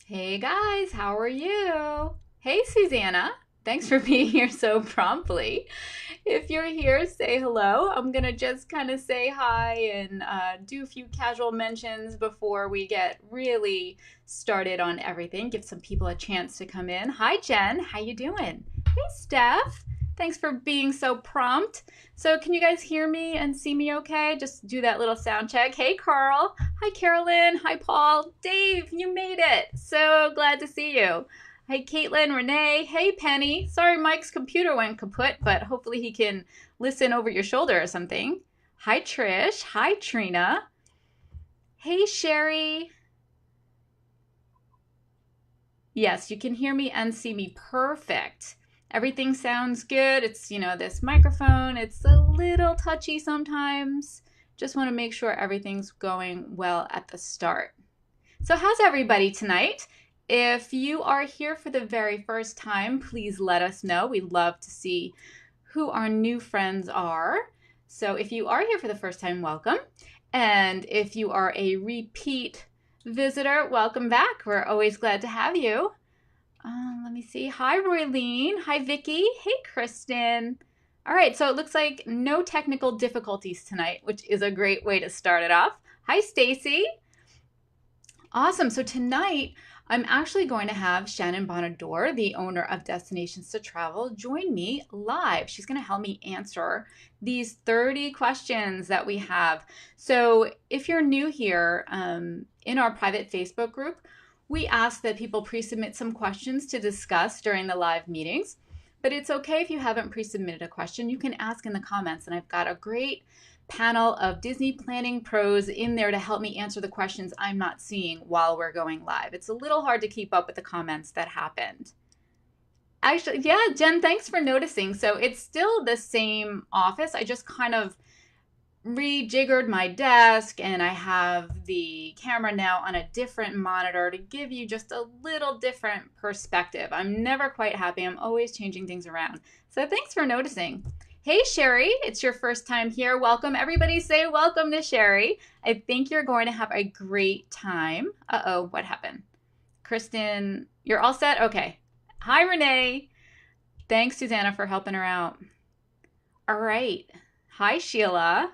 Hey guys, how are you? Hey Susanna, thanks for being here so promptly. If you're here, say hello. I'm gonna just kind of say hi and do a few casual mentions before we get really started on everything. Give some people a chance to come in. Hi Jen, how you doing? Hey Steph, thanks for being so prompt. So can you guys hear me and see me okay? Just do that little sound check. Hey Carl. Hi Carolyn. Hi Paul. Dave, you made it. So glad to see you. Hi Caitlin, Renee. Hey Penny. Sorry Mike's computer went kaput, but hopefully he can listen over your shoulder or something. Hi Trish. Hi Trina. Hey Sherry. Yes, you can hear me and see me perfect. Everything sounds good. It's, this microphone, it's a little touchy sometimes. Just want to make sure everything's going well at the start. So how's everybody tonight? If you are here for the very first time, please let us know. We'd love to see who our new friends are. So if you are here for the first time, welcome. And if you are a repeat visitor, welcome back. We're always glad to have you. Let me see. Hi, Roylene. Hi, Vicky. Hey, Kristen. All right, so it looks like no technical difficulties tonight, which is a great way to start it off. Hi, Stacy. Awesome. So tonight, I'm actually going to have Shannon Bonadurer, the owner of Destinations to Travel, join me live. She's going to help me answer these 30 questions that we have. So if you're new here, in our private Facebook group, we ask that people pre-submit some questions to discuss during the live meetings. But it's okay if you haven't pre-submitted a question. You can ask in the comments, and I've got a great panel of Disney planning pros in there to help me answer the questions I'm not seeing while we're going live. It's a little hard to keep up with the comments that happened. Actually, yeah, Jen, thanks for noticing. So it's still the same office. I just kind of rejiggered my desk and I have the camera now on a different monitor to give you just a little different perspective. I'm never quite happy. I'm always changing things around. So thanks for noticing. Hey, Sherry, it's your first time here. Welcome. Everybody say welcome to Sherry. I think you're going to have a great time. Uh-oh, what happened? Kristen, you're all set? Okay. Hi, Renee. Thanks, Susanna, for helping her out. All right. Hi, Sheila.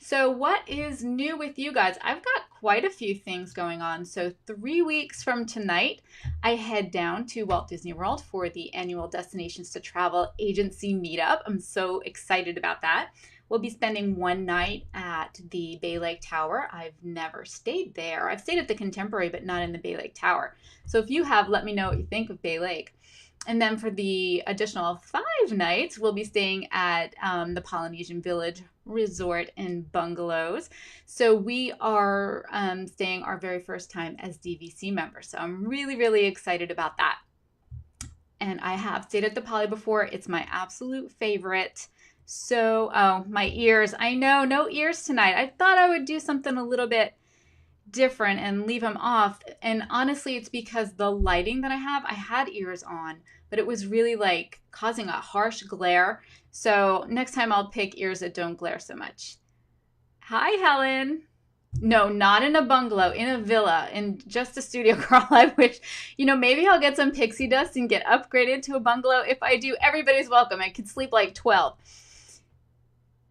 So what is new with you guys? I've got quite a few things going on. So 3 weeks from tonight, I head down to Walt Disney World for the annual Destinations to Travel agency meetup. I'm so excited about that. We'll be spending one night at the Bay Lake Tower. I've never stayed there. I've stayed at the Contemporary, but not in the Bay Lake Tower. So if you have, let me know what you think of Bay Lake. And then for the additional 5 nights, we'll be staying at the Polynesian Village Resort and Bungalows. So we are staying our very first time as DVC members. So I'm really, really excited about that. And I have stayed at the Poly before. It's my absolute favorite. So, oh, my ears. I know, no ears tonight. I thought I would do something a little bit different and leave them off. And honestly, it's because the lighting that I had ears on, but it was really like causing a harsh glare. So next time I'll pick ears that don't glare so much. Hi, Helen. No, not in a bungalow, in a villa, in just a studio, girl. I wish, maybe I'll get some pixie dust and get upgraded to a bungalow. If I do, everybody's welcome. I could sleep like 12.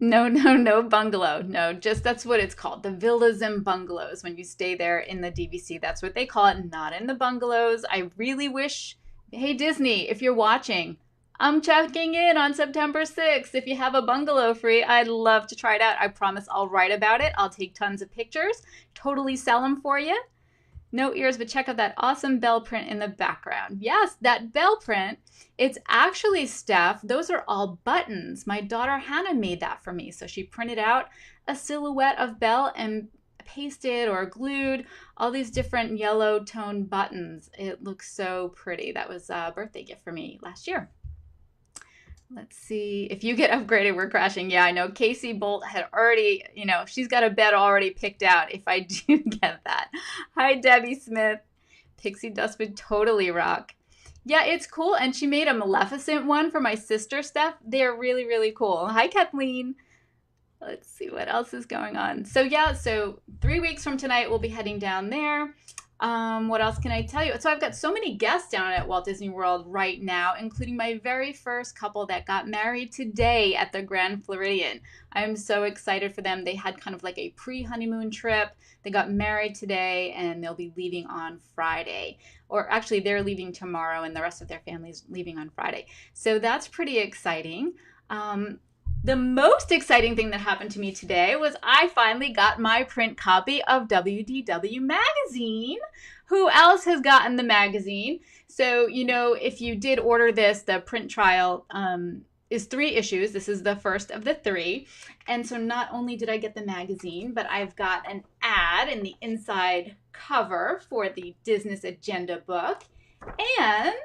No bungalow. No, just that's what it's called. The villas and bungalows. When you stay there in the DVC, that's what they call it, not in the bungalows. I really wish, hey Disney, if you're watching, I'm checking in on September 6th. If you have a bungalow free, I'd love to try it out. I promise I'll write about it. I'll take tons of pictures, totally sell them for you. No ears, but check out that awesome bell print in the background. Yes, that bell print. It's actually, Steph, those are all buttons. My daughter Hannah made that for me. So she printed out a silhouette of bell and pasted or glued all these different yellow tone buttons. It looks so pretty. That was a birthday gift for me last year. Let's see. If you get upgraded, we're crashing. Yeah, I know. Casey Bolt had already, she's got a bed already picked out if I do get that. Hi, Debbie Smith. Pixie dust would totally rock. Yeah, it's cool. And she made a Maleficent one for my sister, Steph. They're really, really cool. Hi, Kathleen. Let's see what else is going on. So 3 weeks from tonight, we'll be heading down there. What else can I tell you? So I've got so many guests down at Walt Disney World right now, including my very first couple that got married today at the Grand Floridian. I'm so excited for them. They had kind of like a pre-honeymoon trip. They got married today and they'll be leaving on Friday. Or actually, they're leaving tomorrow and the rest of their family's leaving on Friday. So that's pretty exciting. The most exciting thing that happened to me today was I finally got my print copy of WDW Magazine. Who else has gotten the magazine? So, you know, if you did order this, the print trial is 3 issues. This is the first of the 3. And so not only did I get the magazine, but I've got an ad in the inside cover for the Disness Agenda book. And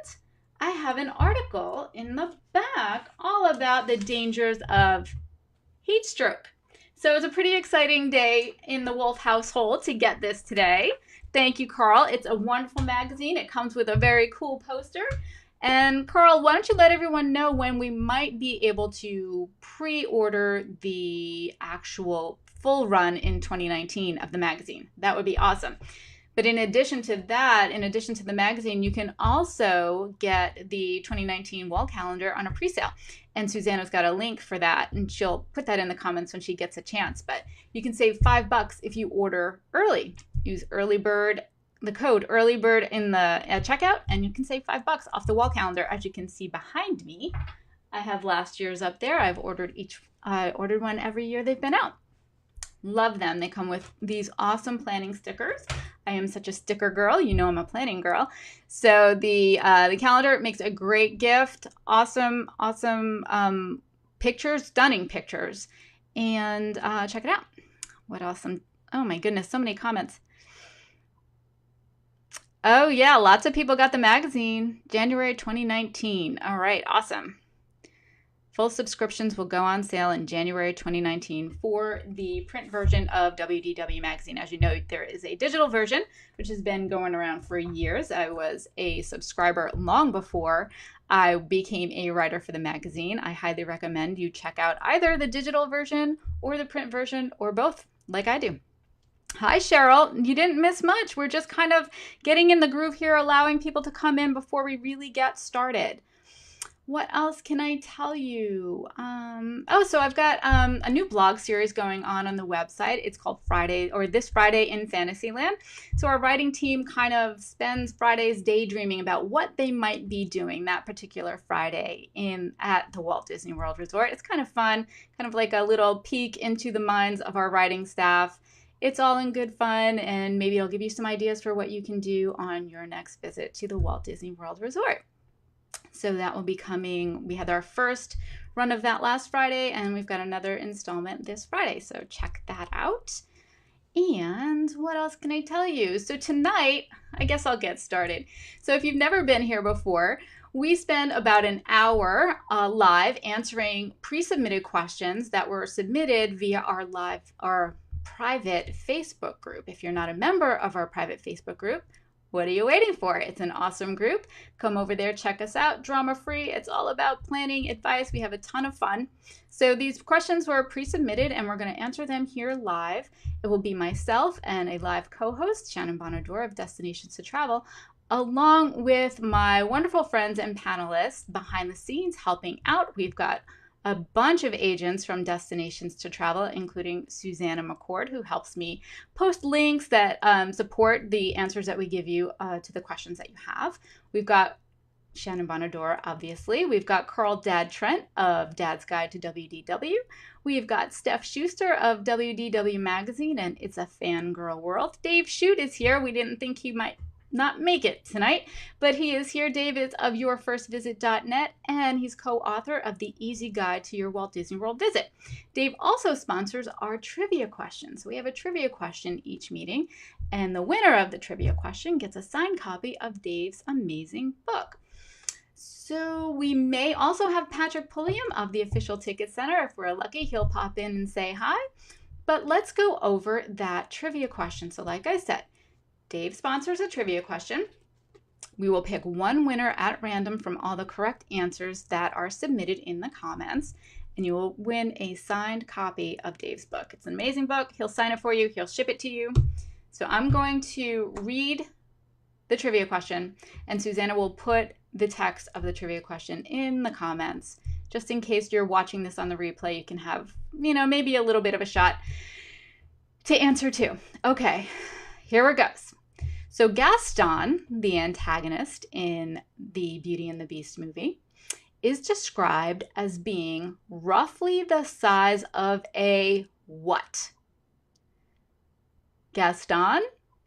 I have an article in the back all about the dangers of heat stroke. So it was a pretty exciting day in the Wolfe household to get this today. Thank you, Carl. It's a wonderful magazine. It comes with a very cool poster. And Carl, why don't you let everyone know when we might be able to pre-order the actual full run in 2019 of the magazine? That would be awesome. But in addition to that, in addition to the magazine, you can also get the 2019 wall calendar on a pre-sale. And Susanna's got a link for that, and she'll put that in the comments when she gets a chance. But you can save $5 if you order early. Use early bird, the code early bird in the checkout, and you can save $5 off the wall calendar. As you can see behind me, I have last year's up there. I ordered one every year they've been out. Love them. They come with these awesome planning stickers. I am such a sticker girl. You know I'm a planning girl. So the calendar makes a great gift. Awesome pictures, stunning pictures. And check it out. What else? Oh my goodness, so many comments. Oh yeah, lots of people got the magazine. January 2019. All right, awesome. Full subscriptions will go on sale in January 2019 for the print version of WDW Magazine. As you know, there is a digital version, which has been going around for years. I was a subscriber long before I became a writer for the magazine. I highly recommend you check out either the digital version or the print version or both, like I do. Hi, Cheryl. You didn't miss much. We're just kind of getting in the groove here, allowing people to come in before we really get started. What else can I tell you? So I've got a new blog series going on the website. It's called This Friday in Fantasyland. So our writing team kind of spends Fridays daydreaming about what they might be doing that particular Friday at the Walt Disney World Resort. It's kind of fun, kind of like a little peek into the minds of our writing staff. It's all in good fun, and maybe I'll give you some ideas for what you can do on your next visit to the Walt Disney World Resort. So that will be coming. We had our first run of that last Friday, and we've got another installment this Friday. So check that out. And what else can I tell you? So tonight, I guess I'll get started. So if you've never been here before, we spend about an hour live answering pre-submitted questions that were submitted via our private Facebook group. If you're not a member of our private Facebook group, what are you waiting for? It's an awesome group. Come over there, check us out. Drama-free. It's all about planning, advice. We have a ton of fun. So these questions were pre-submitted, and we're going to answer them here live. It will be myself and a live co-host, Shannon Bonadurer of Destinations to Travel, along with my wonderful friends and panelists behind the scenes helping out. We've got a bunch of agents from Destinations to Travel, including Susanna McCord, who helps me post links that support the answers that we give you to the questions that you have. We've got Shannon Bonadurer, obviously. We've got Carl Dad Trent of Dad's Guide to WDW. We've got Steph Schuster of WDW Magazine, and It's a Fangirl World. Dave Shute is here. We didn't think he might not make it tonight, but he is here. Dave is of yourfirstvisit.net, and he's co-author of The Easy Guide to Your Walt Disney World Visit. Dave also sponsors our trivia questions. We have a trivia question each meeting, and the winner of the trivia question gets a signed copy of Dave's amazing book. So we may also have Patrick Pulliam of the Official Ticket Center. If we're lucky, he'll pop in and say hi. But let's go over that trivia question. So like I said, Dave sponsors a trivia question. We will pick one winner at random from all the correct answers that are submitted in the comments, and you will win a signed copy of Dave's book. It's an amazing book. He'll sign it for you. He'll ship it to you. So I'm going to read the trivia question, and Susanna will put the text of the trivia question in the comments. Just in case you're watching this on the replay, you can have, maybe a little bit of a shot to answer too. Okay, here it goes. So Gaston, the antagonist in the Beauty and the Beast movie, is described as being roughly the size of a what? Gaston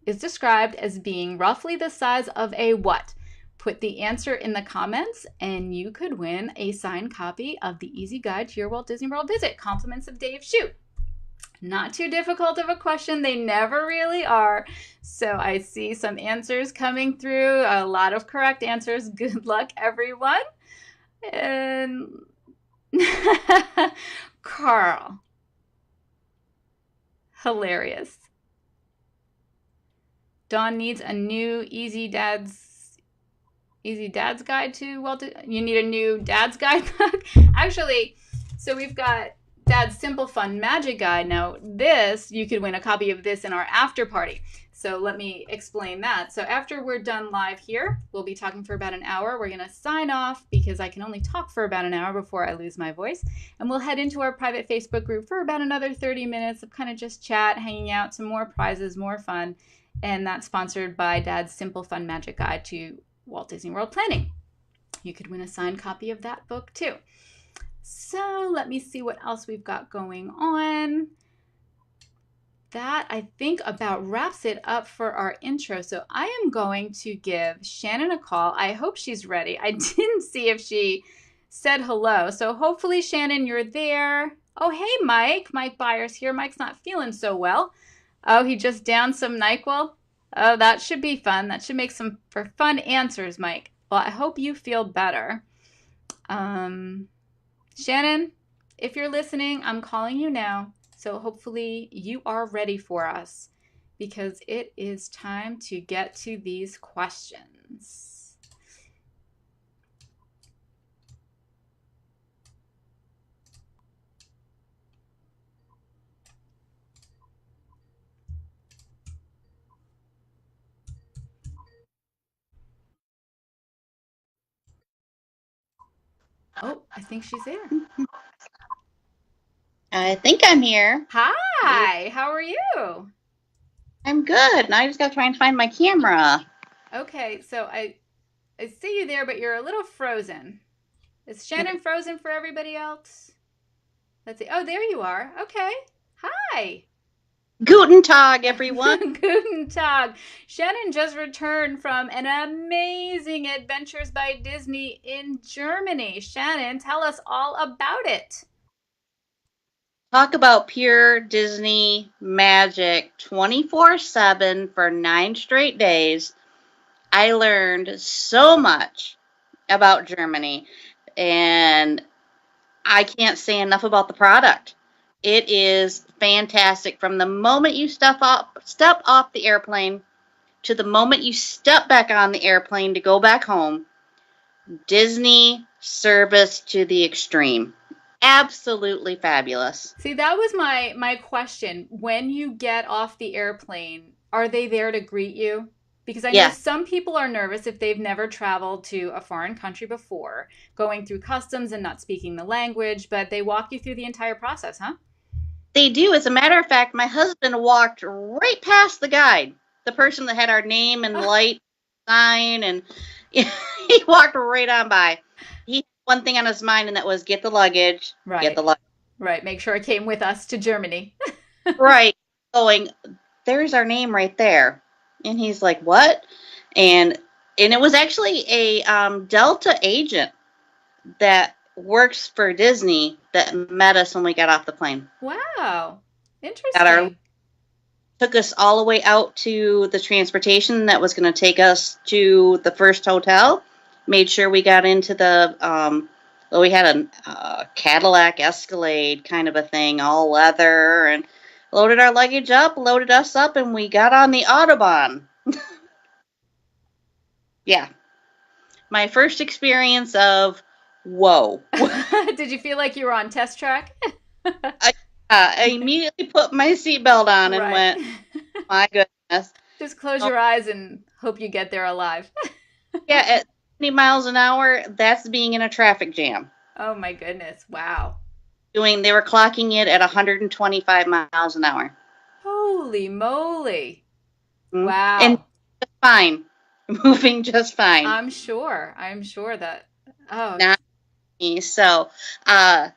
is described as being roughly the size of a what? Put the answer in the comments and you could win a signed copy of the Easy Guide to Your Walt Disney World Visit, Compliments of Dave Shute. Not too difficult of a question. They never really are. So I see some answers coming through, a lot of correct answers. Good luck, everyone. And Carl. Hilarious. Dawn needs a new Easy Dad's Guide to Walt Disney. You need a new Dad's Guide book? Actually, so we've got Dad's Simple Fun Magic Guide. Now, this, you could win a copy of this in our after party. So let me explain that. So after we're done live here, we'll be talking for about an hour. We're going to sign off because I can only talk for about an hour before I lose my voice. And we'll head into our private Facebook group for about another 30 minutes of kind of just chat, hanging out, some more prizes, more fun. And that's sponsored by Dad's Simple Fun Magic Guide to Walt Disney World Planning. You could win a signed copy of that book too. So let me see what else we've got going on. That, I think, about wraps it up for our intro. So I am going to give Shannon a call. I hope she's ready. I didn't see if she said hello. So hopefully, Shannon, you're there. Oh, hey, Mike. Mike Byers here. Mike's not feeling so well. Oh, he just downed some NyQuil? Oh, that should be fun. That should make some for fun answers, Mike. Well, I hope you feel better. Shannon, if you're listening, I'm calling you now. So hopefully you are ready for us because it is time to get to these questions. Oh, I think she's there. I think I'm here. Hi, how are you? I'm good. Now I just got to try and find my camera. Okay, so I see you there, but you're a little frozen. Is Shannon frozen for everybody else? Let's see. Oh, there you are. Okay. Hi. Guten Tag, everyone. Guten Tag. Shannon just returned from an amazing Adventures by Disney in Germany. Shannon, tell us all about it. Talk about pure Disney magic 24/7 for 9 straight days. I learned so much about Germany, and I can't say enough about the product. It is fantastic from the moment you step off the airplane to the moment you step back on the airplane to go back home. Disney service to the extreme. Absolutely fabulous. See, that was my question. When you get off the airplane, are they there to greet you? Because I know some people are nervous if they've never traveled to a foreign country before, going through customs and not speaking the language, but they walk you through the entire process, huh? They do. As a matter of fact, my husband walked right past the guide, the person that had our name and light sign, and he walked right on by. He had one thing on his mind, and that was get the luggage. Right. Get the luggage. Right. Make sure it came with us to Germany. Right. Going, there's our name right there. And he's like, what? And it was actually a Delta agent that works for Disney that met us when we got off the plane. Wow. Interesting. Took us all the way out to the transportation that was going to take us to the first hotel. Made sure we got into the, we had a Cadillac Escalade kind of a thing, all leather, and loaded our luggage up, loaded us up, and we got on the Autobahn. Yeah. My first experience of, whoa. Did you feel like you were on test track? I immediately put my seatbelt on and went, my goodness. Just close your eyes and Hope you get there alive. Yeah, at 70 miles an hour, that's being in a traffic jam. Oh my goodness. Wow. They were clocking it at 125 miles an hour. Holy moly. And Wow. just fine, moving just fine. I'm sure. I'm sure that. Oh, Not me. So, uh,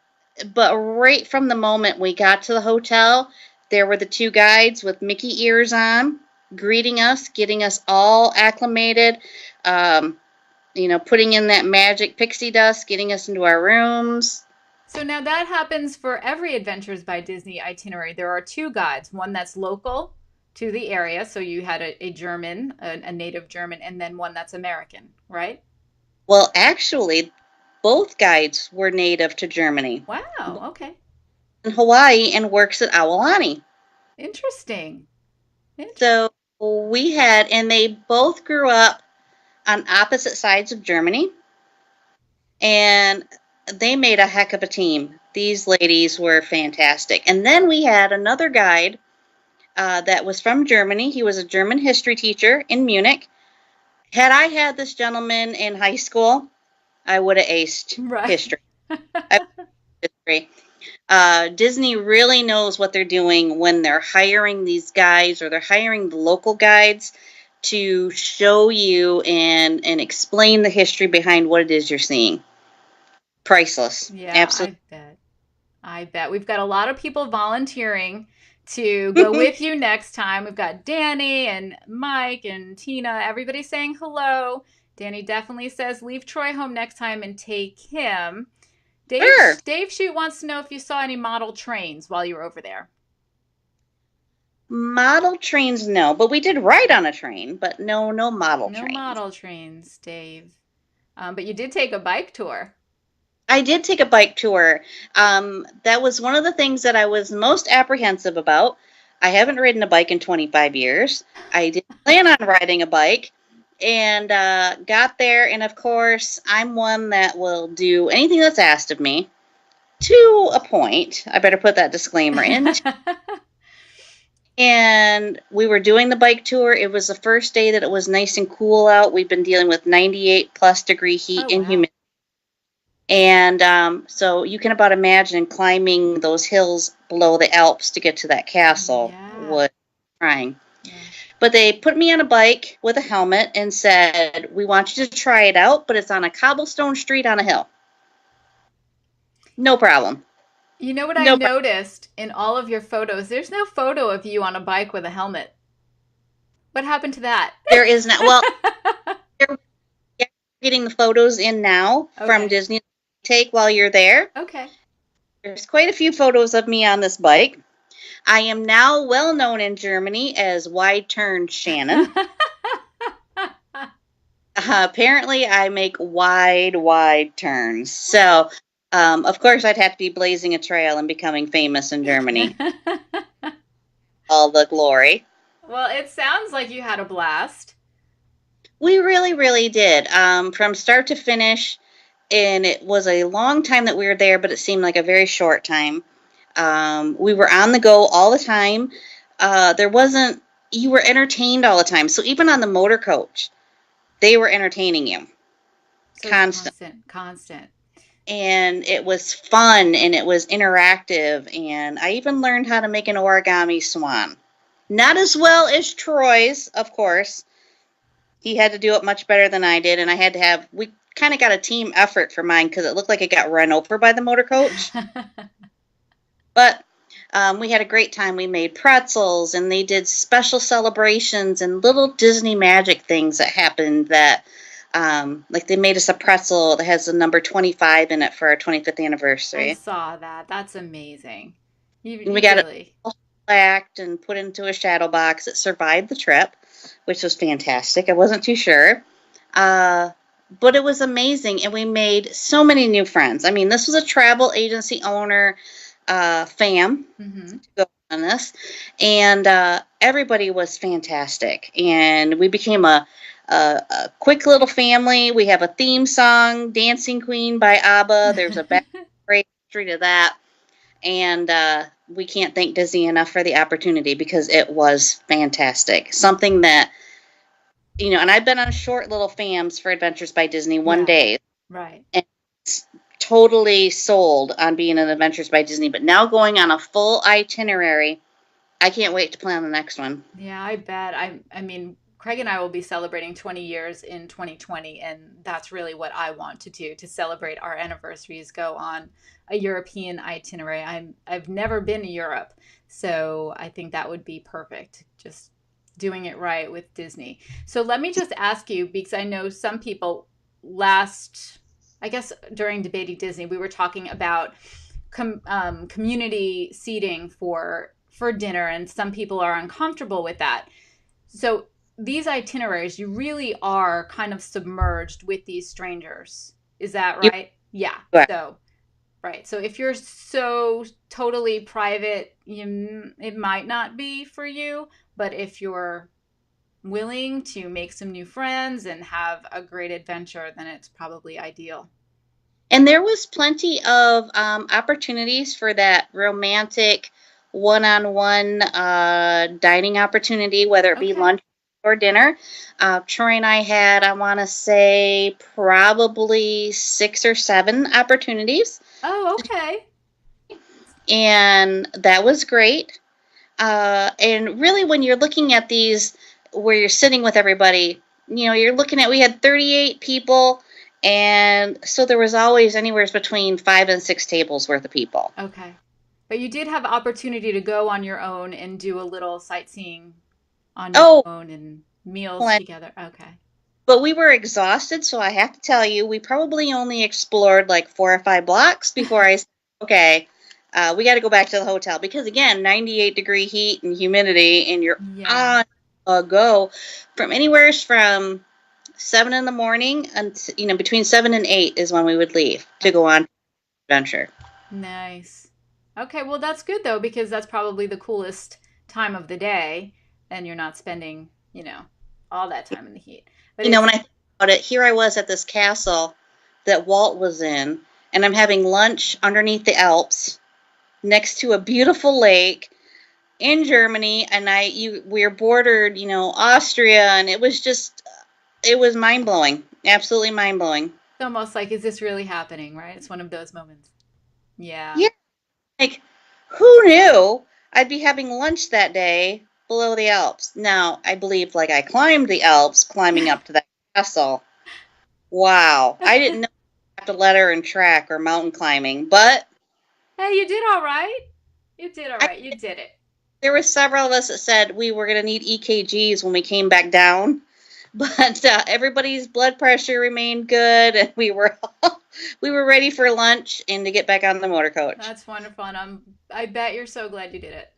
but right from the moment we got to the hotel, there were the two guides with Mickey ears on, greeting us, getting us all acclimated, um, putting in that magic pixie dust, getting us into our rooms. so now that happens for every Adventures by Disney itinerary. There are two guides, one that's local to the area. So you had a German, a native German, and then one that's American, right? Well, actually, both guides were native to Germany, Wow. Okay. in Hawaii, and works at Aulani. Interesting. So and they both grew up on opposite sides of Germany, and they made a heck of a team. These ladies were fantastic. And then we had another guide that was from Germany. He was a German history teacher in Munich. Had I had this gentleman in high school, I would have aced Right. history. History. Disney really knows what they're doing when they're hiring these guys, or they're hiring the local guides to show you and explain the history behind what it is you're seeing. Priceless. Yeah, Absolutely. I bet. I bet. We've got a lot of people volunteering to go with you next time. We've got Danny and Mike and Tina, everybody saying hello. Danny definitely says leave Troy home next time and take him. Sure. Dave Shute wants to know if you saw any model trains while you were over there. Model trains, no, but we did ride on a train, but no model No trains. model trains, Dave. But you did take a bike tour. I did take a bike tour. That was one of the things that I was most apprehensive about. I haven't ridden a bike in 25 years. I didn't plan on riding a bike, and got there. And of course, I'm one that will do anything that's asked of me to a point. I better put that disclaimer in. And we were doing the bike tour. It was the first day that it was nice and cool out. We've been dealing with 98 plus degree heat Oh, and wow. humidity. And so you can about imagine climbing those hills below the Alps to get to that castle Yeah. was trying. Yeah. But they put me on a bike with a helmet and said, "We want you to try it out, but it's on a cobblestone street on a hill." No problem. You know what I No problem. noticed in all of your photos? There's no photo of you on a bike with a helmet. What happened to that? There is not. Well, they're getting the photos in now from Okay. Disney take while you're there. Okay. There's quite a few photos of me on this bike. I am now well known in Germany as Wide Turn Shannon. Apparently, I make wide turns. So, of course, I'd have to be blazing a trail and becoming famous in Germany. All the glory. Well, it sounds like you had a blast. We really, really did. From start to finish, and it was a long time that we were there, but it seemed like a very short time. We were on the go all the time. You were entertained all the time. So even on the motor coach, they were entertaining you. So Constant. constant. And it was fun, and it was interactive, and I even learned how to make an origami swan. Not as well as Troy's, of course. He had to do it much better than I did, and we kind of got a team effort for mine because it looked like it got run over by the motor coach. But we had a great time. We made pretzels, and they did special celebrations and little Disney magic things that happened that, like they made us a pretzel that has the number 25 in it for our 25th anniversary. I saw that. That's amazing. And we got it blacked and put into a shadow box. It survived the trip, which was fantastic. I wasn't too sure. But it was amazing, and we made so many new friends. I mean, this was a travel agency owner fam to go on this, and everybody was fantastic, and we became a quick little family. We have a theme song, Dancing Queen by ABBA. There's a backstory to that, and we can't thank Disney enough for the opportunity because it was fantastic. Something that and I've been on short little FAMs for Adventures by Disney one Yeah, day, right. and it's totally sold on being an Adventures by Disney. But now going on a full itinerary, I can't wait to plan the next one. Yeah, I bet. I mean, Craig and I will be celebrating 20 years in 2020, and that's really what I want to do to celebrate our anniversaries, go on a European itinerary. I've never been to Europe, so I think that would be perfect. Just doing it right with Disney. So let me just ask you, because I know some people last, I guess during Debating Disney, we were talking about community seating for dinner, and some people are uncomfortable with that. So these itineraries, you really are kind of submerged with these strangers. Is that You right? Yeah. are. So right. So if you're so totally private, it might not be for you. But if you're willing to make some new friends and have a great adventure, then it's probably ideal. And there was plenty of opportunities for that romantic one-on-one dining opportunity, whether it be Okay. lunch or dinner. Troy and I had, I want to say, probably 6 or 7 opportunities, Oh, okay. and that was great. And really, when you're looking at these, where you're sitting with everybody, you're looking at, we had 38 people, and so there was always anywhere between 5 and 6 tables worth of people. Okay. But you did have opportunity to go on your own and do a little sightseeing on your Oh, own and meals plenty. together. Okay. But we were exhausted, so I have to tell you, we probably only explored like 4 or 5 blocks before I said, okay, we got to go back to the hotel because again, 98-degree heat and humidity, and you're Yeah. on a go from anywhere from 7 in the morning, and between 7 and 8 is when we would leave to Okay. go on adventure. Nice. Okay, well that's good though because that's probably the coolest time of the day and you're not spending, all that time in the heat. But When it's I think about it, here I was at this castle that Walt was in, and I'm having lunch underneath the Alps next to a beautiful lake in Germany, and we're bordered, Austria, and it was mind blowing, absolutely mind blowing. almost like, is this really happening, right? It's one of those moments. Yeah. Yeah, like who knew I'd be having lunch that day below the Alps? Now I believe like I climbed the Alps, climbing up to that castle. Wow, I didn't know I have to ladder and track or mountain climbing, but Hey, you did all right. You did all I, right. You did it. there were several of us that said we were going to need EKGs when we came back down. But everybody's blood pressure remained good, and we were ready for lunch and to get back on the motor coach. That's wonderful. And I bet you're so glad you did it.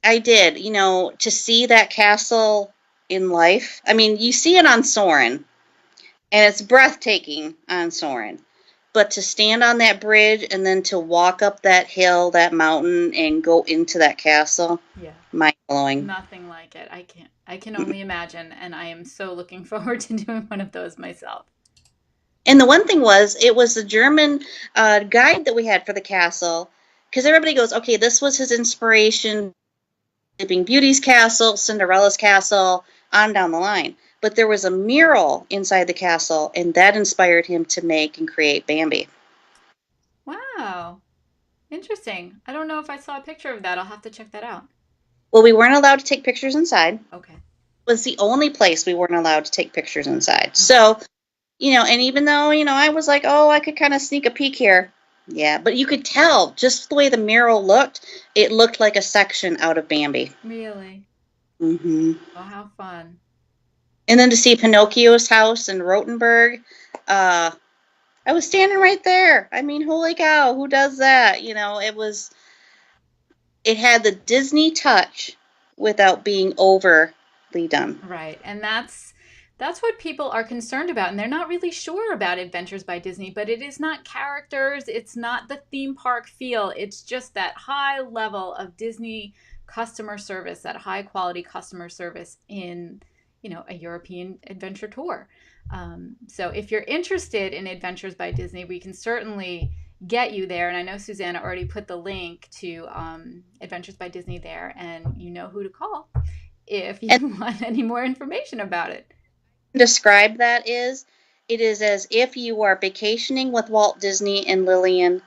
I did, to see that castle in life. I mean, you see it on Soarin', and it's breathtaking on Soarin'. But to stand on that bridge and then to walk up that hill, that mountain, and go into that castle, Yeah. mind blowing. Nothing like it. I can only imagine and I am so looking forward to doing one of those myself. And the one thing was, it was the German guide that we had for the castle, because everybody goes, okay, this was his inspiration, Sleeping Beauty's castle, Cinderella's castle, on down the line. But there was a mural inside the castle, and that inspired him to make and create Bambi. Wow. Interesting. I don't know if I saw a picture of that. I'll have to check that out. Well, we weren't allowed to take pictures inside. It Okay. was the only place we weren't allowed to take pictures inside. Okay. So, and even though, I was like, oh, I could kind of sneak a peek here. Yeah, but you could tell just the way the mural looked, it looked like a section out of Bambi. Really? Hmm. Oh, how fun. And then to see Pinocchio's house in Rothenburg, uh, I was standing right there. I mean, holy cow, who does that? It had the Disney touch without being overly done. Right. And that's what people are concerned about and they're not really sure about Adventures by Disney, but it is not characters, it's not the theme park feel. It's just that high level of Disney customer service, that high quality customer service in, a European adventure tour. So if you're interested in Adventures by Disney, we can certainly get you there. And I know Susanna already put the link to Adventures by Disney there, and you know who to call if And you want any more information about it. Describe that is, it is as if you are vacationing with Walt Disney and Lillian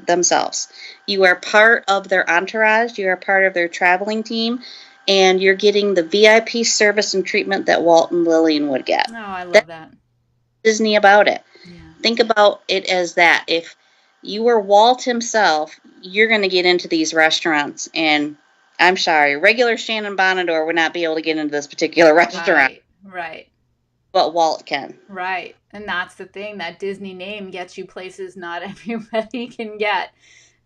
themselves. You are part of their entourage, you are part of their traveling team, and you're getting the VIP service and treatment that Walt and Lillian would get. Oh, I love That's that. Disney about it. Yeah. Think about it as that. If you were Walt himself, you're going to get into these restaurants, and I'm sorry, regular Shannon Bonadurer would not be able to get into this particular restaurant, Right. but Walt can. Right. And that's the thing. That Disney name gets you places not everybody can get.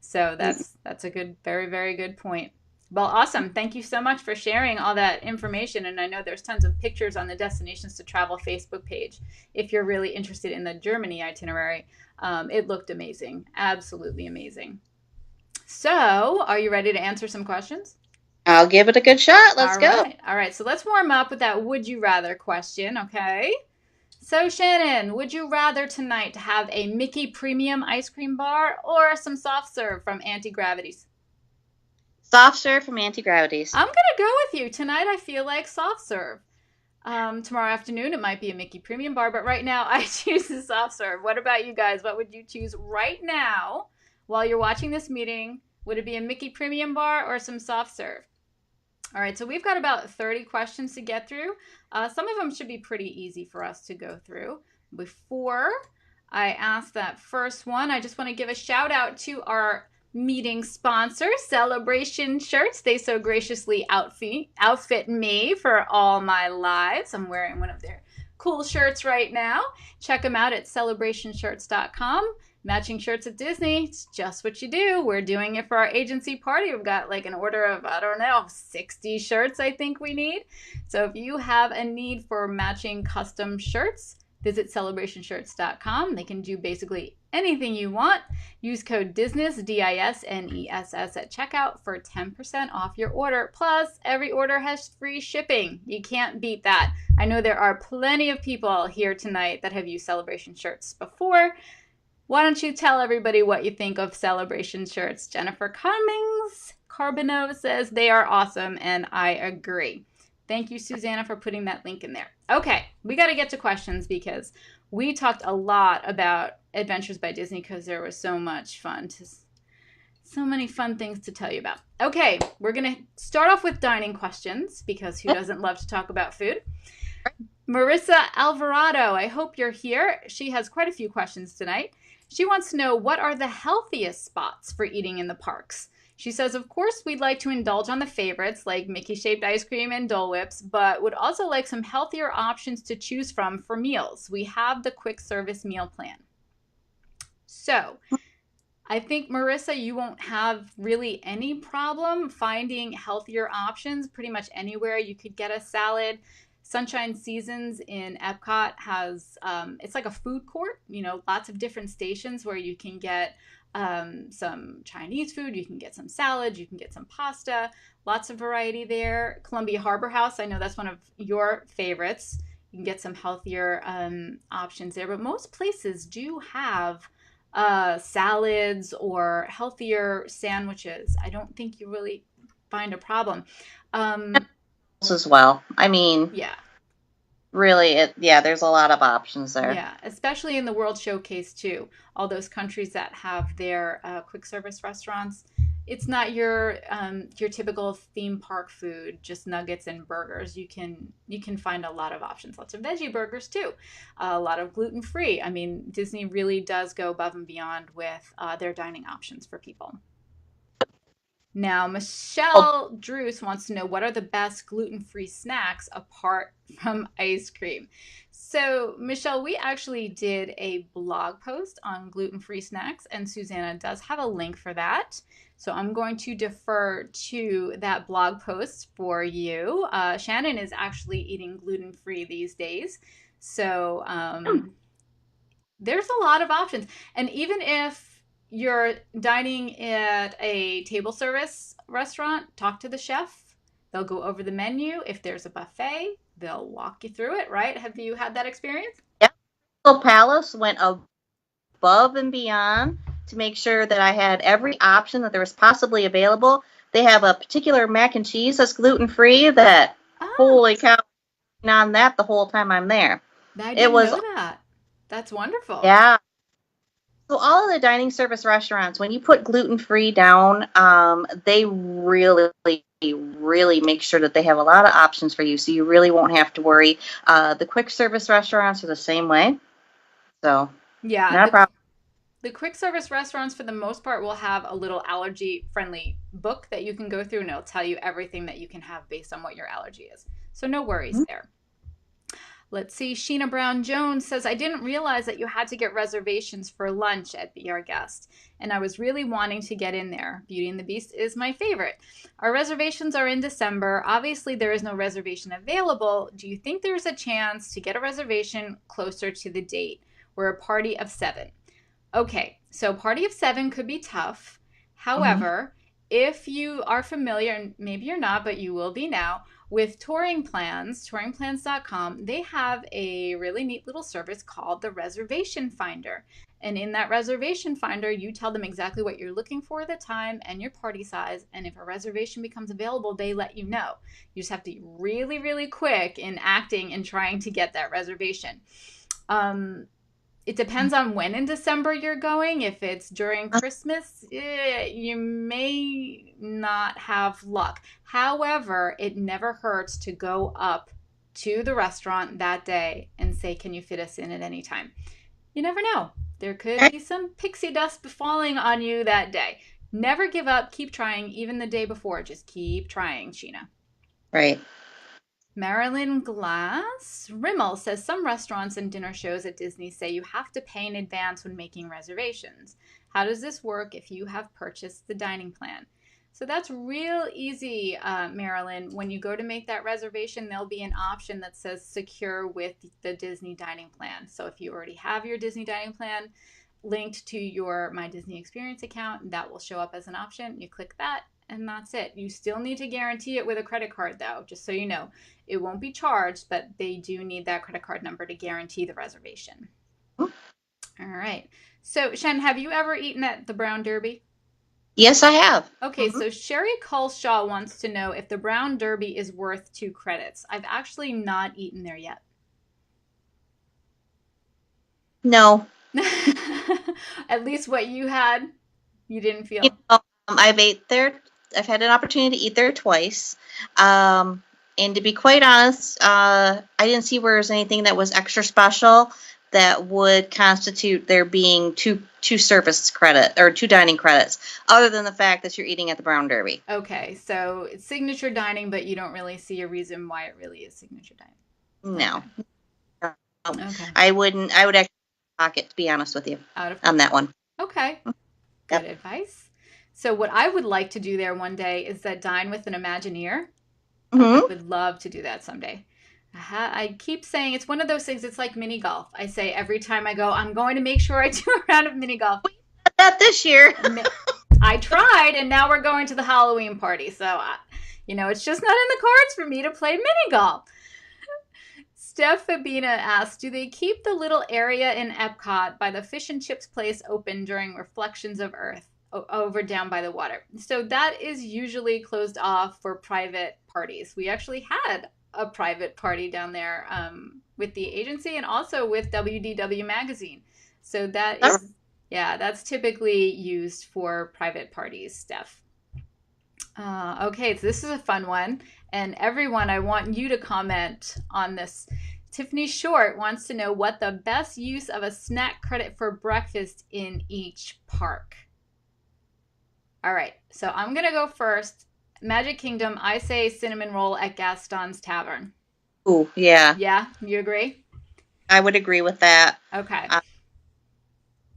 So that's a good, very, very good point. Well, awesome. Thank you so much for sharing all that information. And I know there's tons of pictures on the Destinations to Travel Facebook page if you're really interested in the Germany itinerary. It looked amazing. Absolutely amazing. So, are you ready to answer some questions? I'll give it a good shot. Let's go. All right. So let's warm up with that would you rather question, okay? So, Shannon, would you rather tonight have a Mickey Premium ice cream bar or some soft serve from Anti Gravities? Soft serve from Anti-Gravities. I'm going to go with you. Tonight, I feel like soft serve. Tomorrow afternoon, it might be a Mickey Premium bar, but right now, I choose the soft serve. What about you guys? What would you choose right now while you're watching this meeting? Would it be a Mickey Premium bar or some soft serve? All right, so we've got about 30 questions to get through. Some of them should be pretty easy for us to go through. Before I ask that first one, I just want to give a shout out to our meeting sponsor, Celebration Shirts. They so graciously outfit me for all my lives. I'm wearing one of their cool shirts right now. Check them out at celebrationshirts.com. Matching shirts at Disney, it's just what you do. We're doing it for our agency party. We've got like an order of, I don't know, 60 shirts I think we need. So if you have a need for matching custom shirts, visit celebrationshirts.com. They can do basically anything you want. Use code DISNESS, DISNESS at checkout for 10% off your order. Plus, every order has free shipping. You can't beat that. I know there are plenty of people here tonight that have used Celebration Shirts before. Why don't you tell everybody what you think of Celebration Shirts? Jennifer Cummings Carbonneau says they are awesome, and I agree. Thank you, Susanna, for putting that link in there. Okay, we got to get to questions because we talked a lot about Adventures by Disney because there was so much fun. So many fun things to tell you about. Okay, we're going to start off with dining questions because who doesn't love to talk about food? Marissa Alvarado, I hope you're here. She has quite a few questions tonight. She wants to know what are the healthiest spots for eating in the parks. She says, of course, we'd like to indulge on the favorites like Mickey-shaped ice cream and Dole Whips, but would also like some healthier options to choose from for meals. We have the quick service meal plan. So, I think, Marissa, you won't have really any problem finding healthier options pretty much anywhere. You could get a salad. Sunshine Seasons in Epcot has, it's like a food court, lots of different stations where you can get some Chinese food, you can get some salad, you can get some pasta, lots of variety there. Columbia Harbor House, I know that's one of your favorites. You can get some healthier options there, but most places do have salads or healthier sandwiches. I don't think you really find a problem. As well. I mean, yeah. Really, there's a lot of options there. Yeah, especially in the World Showcase too. All those countries that have their quick service restaurants, it's not your typical theme park food, just nuggets and burgers. You can find a lot of options, lots of veggie burgers too, a lot of gluten free. I mean, Disney really does go above and beyond with their dining options for people. Now, Michelle Druce wants to know what are the best gluten-free snacks apart from ice cream. So, Michelle, we actually did a blog post on gluten-free snacks, and Susanna does have a link for that. So I'm going to defer to that blog post for you. Shannon is actually eating gluten-free these days. So there's a lot of options. And even if you're dining at a table service restaurant, talk to the chef. They'll go over the menu. If there's a buffet, they'll walk you through it, right? Have you had that experience? Yeah. Crystal Palace went above and beyond to make sure that I had every option that there was possibly available. They have a particular mac and cheese that's gluten-free that, holy cow, on that the whole time I'm there. I It didn't was, know that. That's wonderful. yeah. So all of the dining service restaurants, when you put gluten-free down, they really, really make sure that they have a lot of options for you, so you really won't have to worry. The quick service restaurants are the same way, so Yeah, not a problem. the quick service restaurants for the most part will have a little allergy friendly book that you can go through and it'll tell you everything that you can have based on what your allergy is. So no worries there. Let's see. Sheena Brown Jones says, I didn't realize that you had to get reservations for lunch at Be Our Guest, and I was really wanting to get in there. Beauty and the Beast is my favorite. Our reservations are in December. Obviously, there is no reservation available. Do you think there's a chance to get a reservation closer to the date? We're a party of 7. Okay, so party of 7 could be tough. Mhm. However, if you are familiar, and maybe you're not, but you will be now, with touring plans, touringplans.com, they have a really neat little service called the Reservation Finder. And in that reservation finder, you tell them exactly what you're looking for at the time and your party size. And if a reservation becomes available, they let you know. You just have to be really, really quick in acting and trying to get that reservation. It depends on when in December you're going. If it's during Christmas, you may not have luck. However, it never hurts to go up to the restaurant that day and say, can you fit us in at any time? You never know. There could be some pixie dust falling on you that day. Never give up. Keep trying. Even the day before, just keep trying, Sheena. Right. Marilyn Glass Rimmel says some restaurants and dinner shows at Disney say you have to pay in advance when making reservations. How does this work if you have purchased the dining plan? So that's real easy, Marilyn. When you go to make that reservation, there'll be an option that says secure with the Disney dining plan. So if you already have your Disney dining plan linked to your My Disney Experience account, that will show up as an option. You click that, and that's it. You still need to guarantee it with a credit card, though, just so you know. It won't be charged, but they do need that credit card number to guarantee the reservation. All right. So, Shen, have you ever eaten at the Brown Derby? Yes, I have. Okay, Mhm. so Sherry Culshaw wants to know if the Brown Derby is worth 2 credits. I've actually not eaten there yet. No. At least what you had, you didn't You feel. know, I've ate there. I've had an opportunity to eat there twice. And to be quite honest, I didn't see where there's anything that was extra special that would constitute there being two service credit or two dining credits, other than the fact that you're eating at the Brown Derby. Okay, so it's signature dining, but you don't really see a reason why it really is signature dining. No, Okay. Okay. I wouldn't. I would actually pocket, to be honest with you, Out of on that one. Okay. Good Yep. advice. So what I would like to do there one day is that dine with an Imagineer. I Hmm. would love to do that someday. I keep saying it's one of those things. It's like mini golf. I say every time I go, I'm going to make sure I do a round of mini golf. That this year. I tried, and now we're going to the Halloween party. So, it's just not in the cards for me to play mini golf. Steph Fabina asks, do they keep the little area in Epcot by the fish and chips place open during Reflections of Earth over down by the water? So that is usually closed off for private parties. We actually had a private party down there with the agency and also with WDW Magazine. So that is, yeah, that's typically used for private parties, Steph. Okay, so this is a fun one. And everyone, I want you to comment on this. Tiffany Short wants to know what the best use of a snack credit for breakfast in each park. All right, so I'm going to go first. Magic Kingdom, I say cinnamon roll at Gaston's Tavern. Ooh, yeah, Yeah, you agree? I would agree with that. Okay. Uh,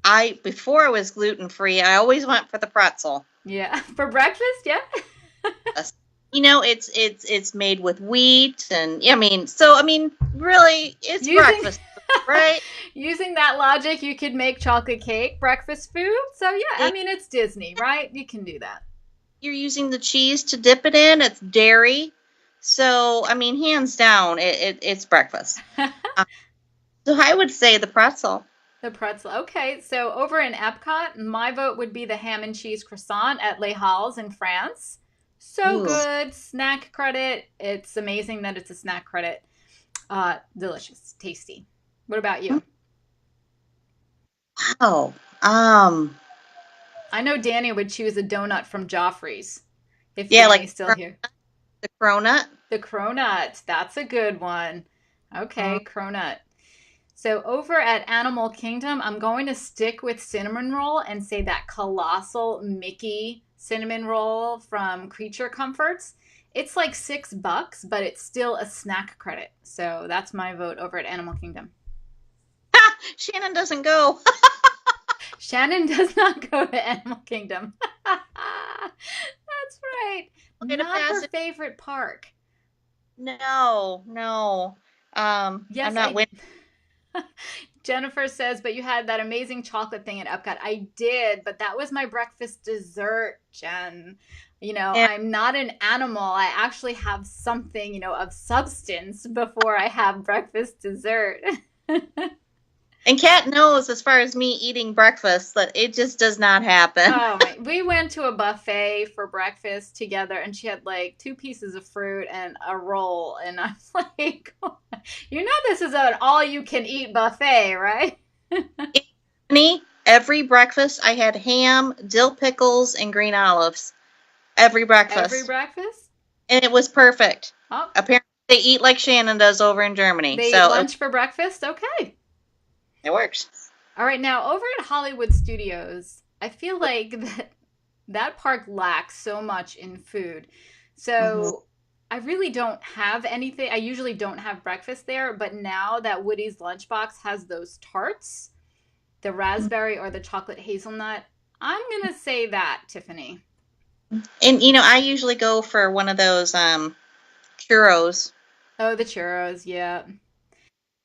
I before it was gluten free, I always went for the pretzel. Yeah, for breakfast, yeah. It's made with wheat, and I mean, really, it's Using breakfast, right? using that logic, you could make chocolate cake breakfast food. So yeah, I It, mean it's Disney, right? You can do that. you're using the cheese to dip it in. It's dairy, so I mean, hands down, it's breakfast. Uh, so I would say the pretzel. The pretzel. Okay, so over in Epcot, my vote would be the ham and cheese croissant at Les Halles in France. So Ooh, good. Snack credit. It's amazing that it's a snack credit. Delicious. Tasty. What about you? Wow. Um, I know Danny would choose a donut from Joffrey's if yeah, like Danny's still here. the cronut. The cronut. That's a good one. Mm. Okay, cronut. So over at Animal Kingdom, I'm going to stick with cinnamon roll and say that colossal Mickey cinnamon roll from Creature Comforts. It's like $6, but it's still a snack credit. So that's my vote over at Animal Kingdom. Shannon doesn't go. Shannon does not go to Animal Kingdom. That's right. Get a Not her passage. favorite park. No, no. I'm Yes, not I winning. Jennifer says, but you had that amazing chocolate thing at Epcot. I did, but that was my breakfast dessert, Jen. Yeah. I'm not an animal. I actually have something, of substance before I have breakfast dessert. And Kat knows, as far as me eating breakfast, that it just does not happen. Oh my, we went to a buffet for breakfast together and she had like two pieces of fruit and a roll. And I was like, this is an all you can eat buffet, right? Every breakfast I had ham, dill pickles, and green olives. Every Every breakfast. breakfast? And it was perfect. Oh, Apparently they eat like Shannon does over in Germany. they eat So lunch for breakfast? Okay. it works. All right, now over at Hollywood Studios, I feel like that park lacks so much in food. Hmm. So I really don't have anything. I usually don't have breakfast there, but now that Woody's Lunchbox has those tarts, the raspberry or the chocolate hazelnut, I'm going to say that, Tiffany. And I usually go for one of those churros. Oh, the churros, yeah.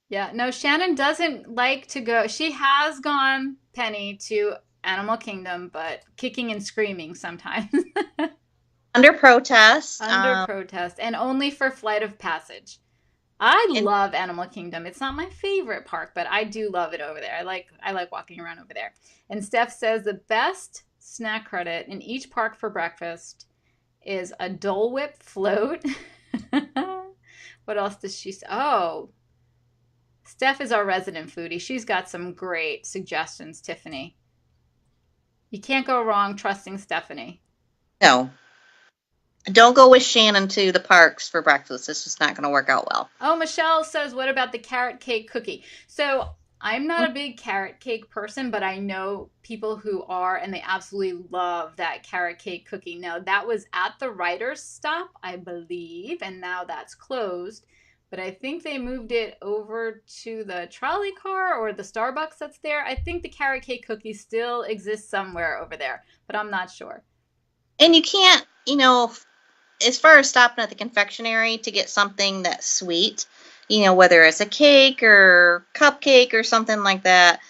Yeah, no, Shannon doesn't like to go. She has gone, Penny, to Animal Kingdom, but kicking and screaming sometimes. Under protest. Under protest and only for Flight of Passage. I And love Animal Kingdom. It's not my favorite park, but I do love it over there. I like walking around over there. And Steph says the best snack credit in each park for breakfast is a Dole Whip float. What else does she say? Oh, Steph is our resident foodie. She's got some great suggestions, Tiffany. You can't go wrong trusting Stephanie. no, don't go with Shannon to the parks for breakfast. It's just not going to work out well. Oh, Michelle says, what about the carrot cake cookie? So I'm not a big carrot cake person, but I know people who are, and they absolutely love that carrot cake cookie. Now, that was at the writer's stop, I believe, and now that's closed. But I think they moved it over to the trolley car or the Starbucks that's there. I think the carrot cake cookie still exists somewhere over there, but I'm not sure. And you can't, as far as stopping at the confectionery to get something that's sweet, whether it's a cake or cupcake or something like that,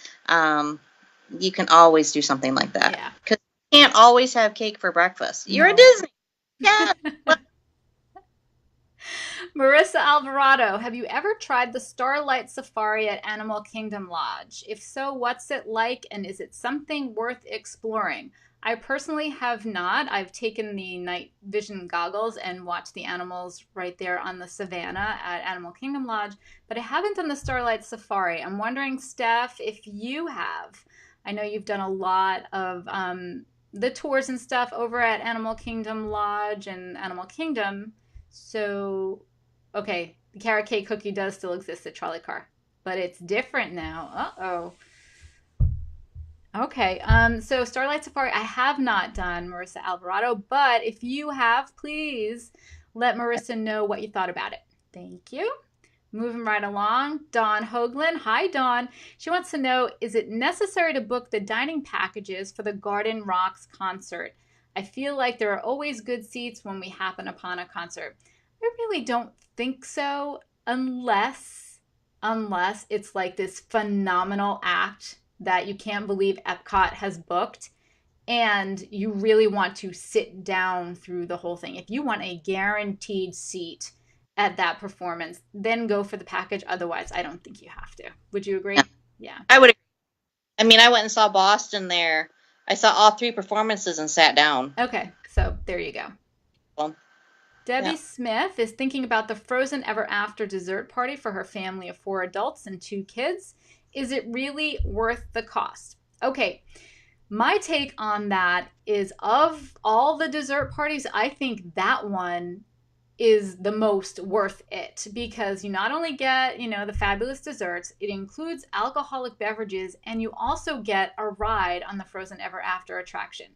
you can always do something like that. Yeah. Because you can't always have cake for breakfast. You're a No. Disney. Yeah. Marissa Alvarado, have you ever tried the Starlight Safari at Animal Kingdom Lodge? If so, what's it like and is it something worth exploring? I personally have not. I've taken the night vision goggles and watched the animals right there on the savannah at Animal Kingdom Lodge, but I haven't done the Starlight Safari. I'm wondering, Steph, if you have. I know you've done a lot of the tours and stuff over at Animal Kingdom Lodge and Animal Kingdom. So, okay, the carrot cake cookie does still exist at Trolley Car, but it's different now. Uh-oh. Okay, so Starlight Safari, I have not done, Marissa Alvarado, but if you have, please let Marissa know what you thought about it. Thank you. Moving right along, Dawn Hoagland. Hi, Dawn. She wants to know, is it necessary to book the dining packages for the Garden Rocks concert? I feel like there are always good seats when we happen upon a concert. I really don't think so, unless it's like this phenomenal act that you can't believe Epcot has booked and you really want to sit down through the whole thing. If you want a guaranteed seat at that performance, then go for the package. Otherwise, I don't think you have to. Would you Yeah, agree? Yeah. I would agree. I mean, I went and saw Boston there. I saw all three performances and sat down. Okay. So there you go. Well, Debbie Yeah. Smith is thinking about the Frozen Ever After dessert party for her family of 4 adults and 2 kids. Is it really worth the cost? Okay, my take on that is of all the dessert parties, I think that one is the most worth it because you not only get, the fabulous desserts, it includes alcoholic beverages, and you also get a ride on the Frozen Ever After attraction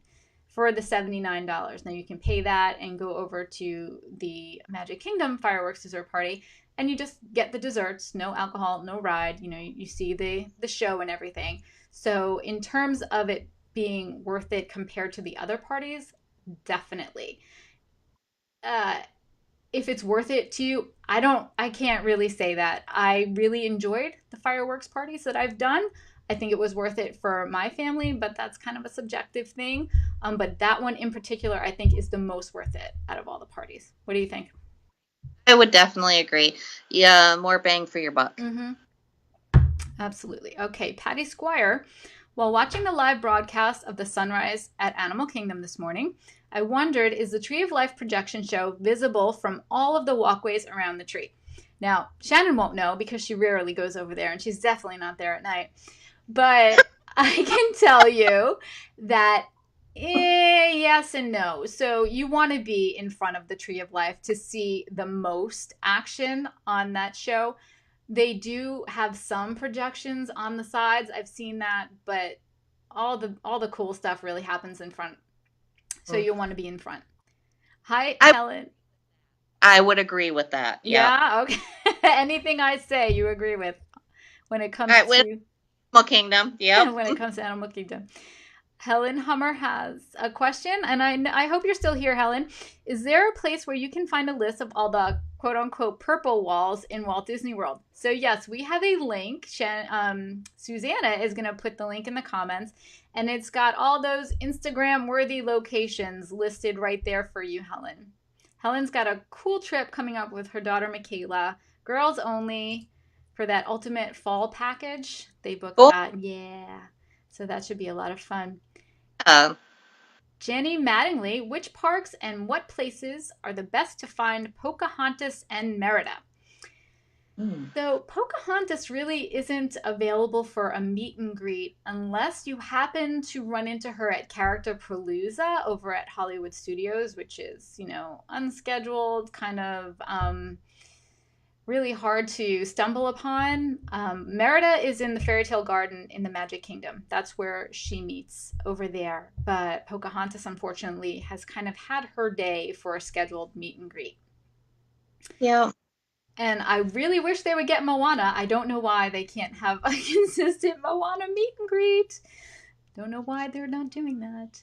for the $79. Now you can pay that and go over to the Magic Kingdom fireworks dessert party and you just get the desserts, no alcohol, no ride, you see the show and everything. So in terms of it being worth it compared to the other parties, definitely. Uh, if it's worth it to you, I can't really say that. I really enjoyed the fireworks parties that I've done. I think it was worth it for my family, but that's kind of a subjective thing. But that one in particular, I think, is the most worth it out of all the parties. What do you think? I would definitely agree. Yeah, more bang for your buck. Mm-hmm. Absolutely. Okay, Patty Squire. While watching the live broadcast of the sunrise at Animal Kingdom this morning, I wondered, is the Tree of Life projection show visible from all of the walkways around the tree? Now, Shannon won't know because she rarely goes over there and she's definitely not there at night. But I can tell you that yes and no. So you want to be in front of the Tree of Life to see the most action on that show. They do have some projections on the sides. I've seen that, but all the cool stuff really happens in front. So Mm. you'll want to be in front. Hi, I Helen. I would agree with that. Yep. Yeah, okay. Anything I say, you agree with when it All comes right, with to Animal Kingdom. Yep. when it comes to Animal Kingdom. Helen Hummer has a question, and I hope you're still here, Helen. Is there a place where you can find a list of all the quote unquote purple walls in Walt Disney World? So, yes, we have a link. Susanna is going to put the link in the comments, and it's got all those Instagram worthy locations listed right there for you, Helen. Helen's got a cool trip coming up with her daughter, Michaela, girls only, for that ultimate fall package. They booked Cool. that. Yeah. So that should be a lot of fun. Uh, Jenny Mattingly, which parks and what places are the best to find Pocahontas and Merida? hmm. So Pocahontas really isn't available for a meet and greet unless you happen to run into her at Character Palooza over at Hollywood Studios, which is, unscheduled, kind of really hard to stumble upon. Merida is in the Fairy Tale Garden in the Magic Kingdom. That's where she meets over there. But Pocahontas, unfortunately, has kind of had her day for a scheduled meet and greet. Yeah. And I really wish they would get Moana. I don't know why they can't have a consistent Moana meet and greet. Don't know why they're not doing that.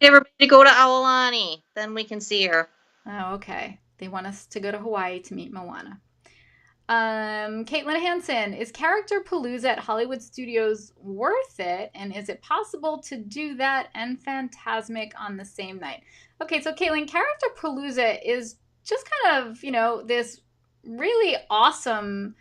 Everybody go to Aulani, then we can see her. Oh, okay. They want us to go to Hawaii to meet Moana. Caitlin Hansen, is Character Palooza at Hollywood Studios worth it? And is it possible to do that and Fantasmic on the same night? Okay, so Caitlin, Character Palooza is just kind of, this really awesome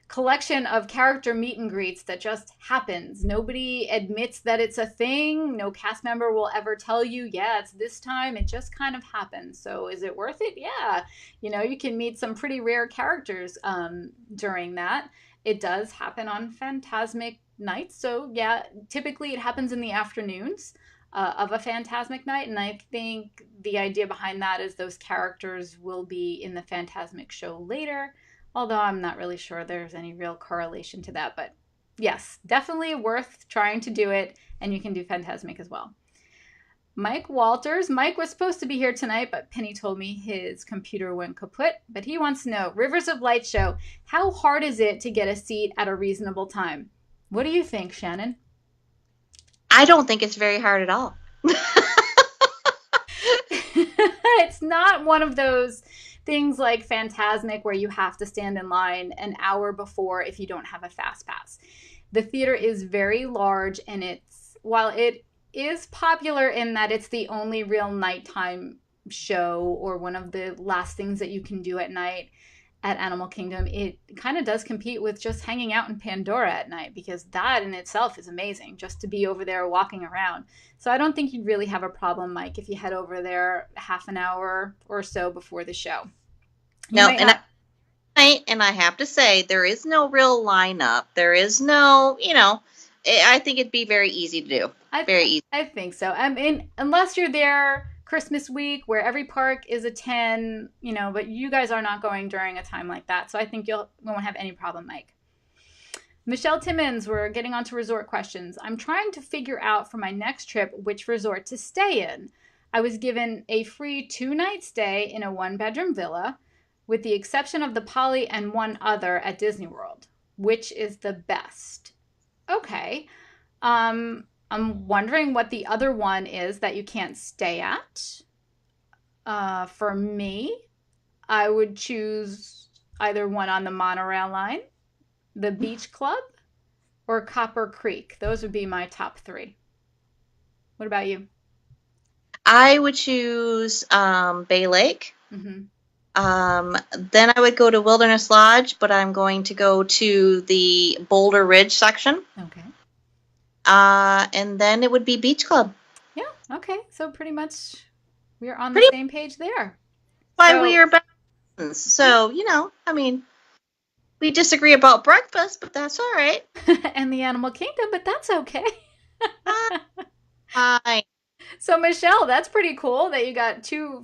collection of character meet and greets that just happens. Nobody admits that it's a thing. No cast member will ever tell you, yeah, it's this time. It just kind of happens. So is it worth it? Yeah. You can meet some pretty rare characters during that. It does happen on Fantasmic nights. So yeah, typically it happens in the afternoons of a Fantasmic night. And I think the idea behind that is those characters will be in the Fantasmic show later, although I'm not really sure there's any real correlation to that. But yes, definitely worth trying to do it, and you can do Fantasmic as well. Mike Walters. Mike was supposed to be here tonight, but Penny told me his computer went kaput. But he wants to know, Rivers of Light show, how hard is it to get a seat at a reasonable time? What do you think, Shannon? I don't think it's very hard at all. It's not one of those things like Fantasmic where you have to stand in line an hour before if you don't have a fast pass. The theater is very large, and while it is popular in that it's the only real nighttime show or one of the last things that you can do at night at Animal Kingdom, it kind of does compete with just hanging out in Pandora at night, because that in itself is amazing, just to be over there walking around. So I don't think you'd really have a problem, Mike, if you head over there half an hour or so before the show. You No, might have. and I have to say, there is no real lineup. There is no, I think it'd be very easy to do. I Very easy. I think so. I mean, unless you're there Christmas week where every park is a 10, but you guys are not going during a time like that. So I think you won't have any problem, Mike. Michelle Timmons, we're getting on to resort questions. I'm trying to figure out for my next trip which resort to stay in. I was given a free 2-night stay in a 1-bedroom villa, with the exception of the Poly and one other at Disney World. Which is the best? Okay. I'm wondering what the other one is that you can't stay at. For me, I would choose either one on the monorail line, the Beach Club, or Copper Creek. Those would be my top 3. What about you? I would choose Bay Lake. Mm-hmm. Then I would go to Wilderness Lodge, but I'm going to go to the Boulder Ridge section. Okay. And then it would be Beach Club. Yeah, okay. So pretty much we're on the same page there. Why we are best friends. So, we disagree about breakfast, but that's all right. And the Animal Kingdom, but that's okay. Fine. So Michelle, that's pretty cool that you got 2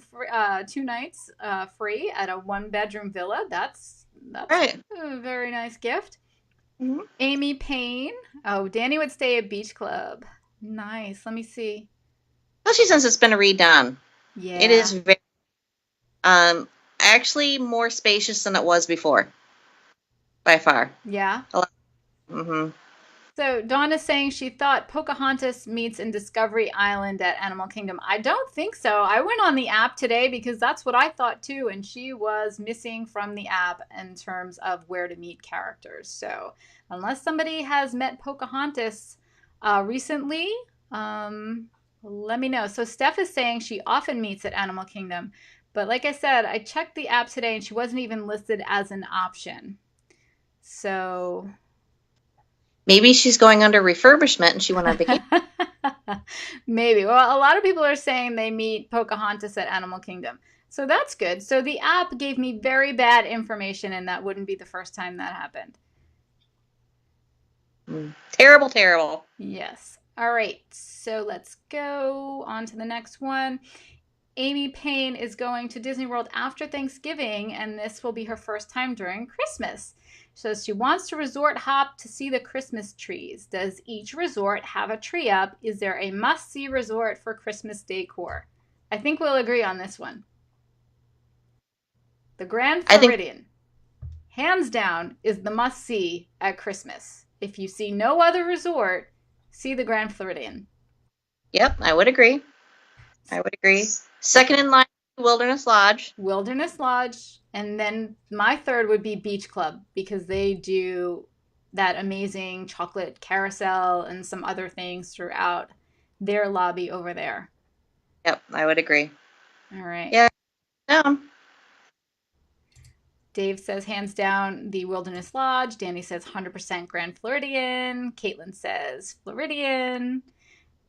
nights free at a 1-bedroom villa. That's right. A very nice gift. Mm-hmm. Amy Payne. Oh, Danny would stay at Beach Club. Nice. Let me see. Especially since it's been redone. Yeah. It is very, actually more spacious than it was before. By far. Yeah. Mm-hmm. So Dawn is saying she thought Pocahontas meets in Discovery Island at Animal Kingdom. I don't think so. I went on the app today because that's what I thought too, and she was missing from the app in terms of where to meet characters. So unless somebody has met Pocahontas recently, let me know. So Steph is saying she often meets at Animal Kingdom. But like I said, I checked the app today and she wasn't even listed as an option. So maybe she's going under refurbishment and she went on vacation. Maybe. Well, a lot of people are saying they meet Pocahontas at Animal Kingdom. So that's good. So the app gave me very bad information, and that wouldn't be the first time that happened. Terrible, terrible. Yes. All right. So let's go on to the next one. Amy Payne is going to Disney World after Thanksgiving, and this will be her first time during Christmas. So she wants to resort hop to see the Christmas trees. Does each resort have a tree up? Is there a must-see resort for Christmas decor? I think we'll agree on this one. The Grand Floridian, hands down, is the must-see at Christmas. If you see no other resort, see the Grand Floridian. Yep, I would agree. Second in line, Wilderness Lodge. Wilderness Lodge. And then my third would be Beach Club, because they do that amazing chocolate carousel and some other things throughout their lobby over there. Yep, I would agree. All right. Yeah. No. Dave says hands down the Wilderness Lodge. Danny says 100% Grand Floridian. Caitlin says Floridian.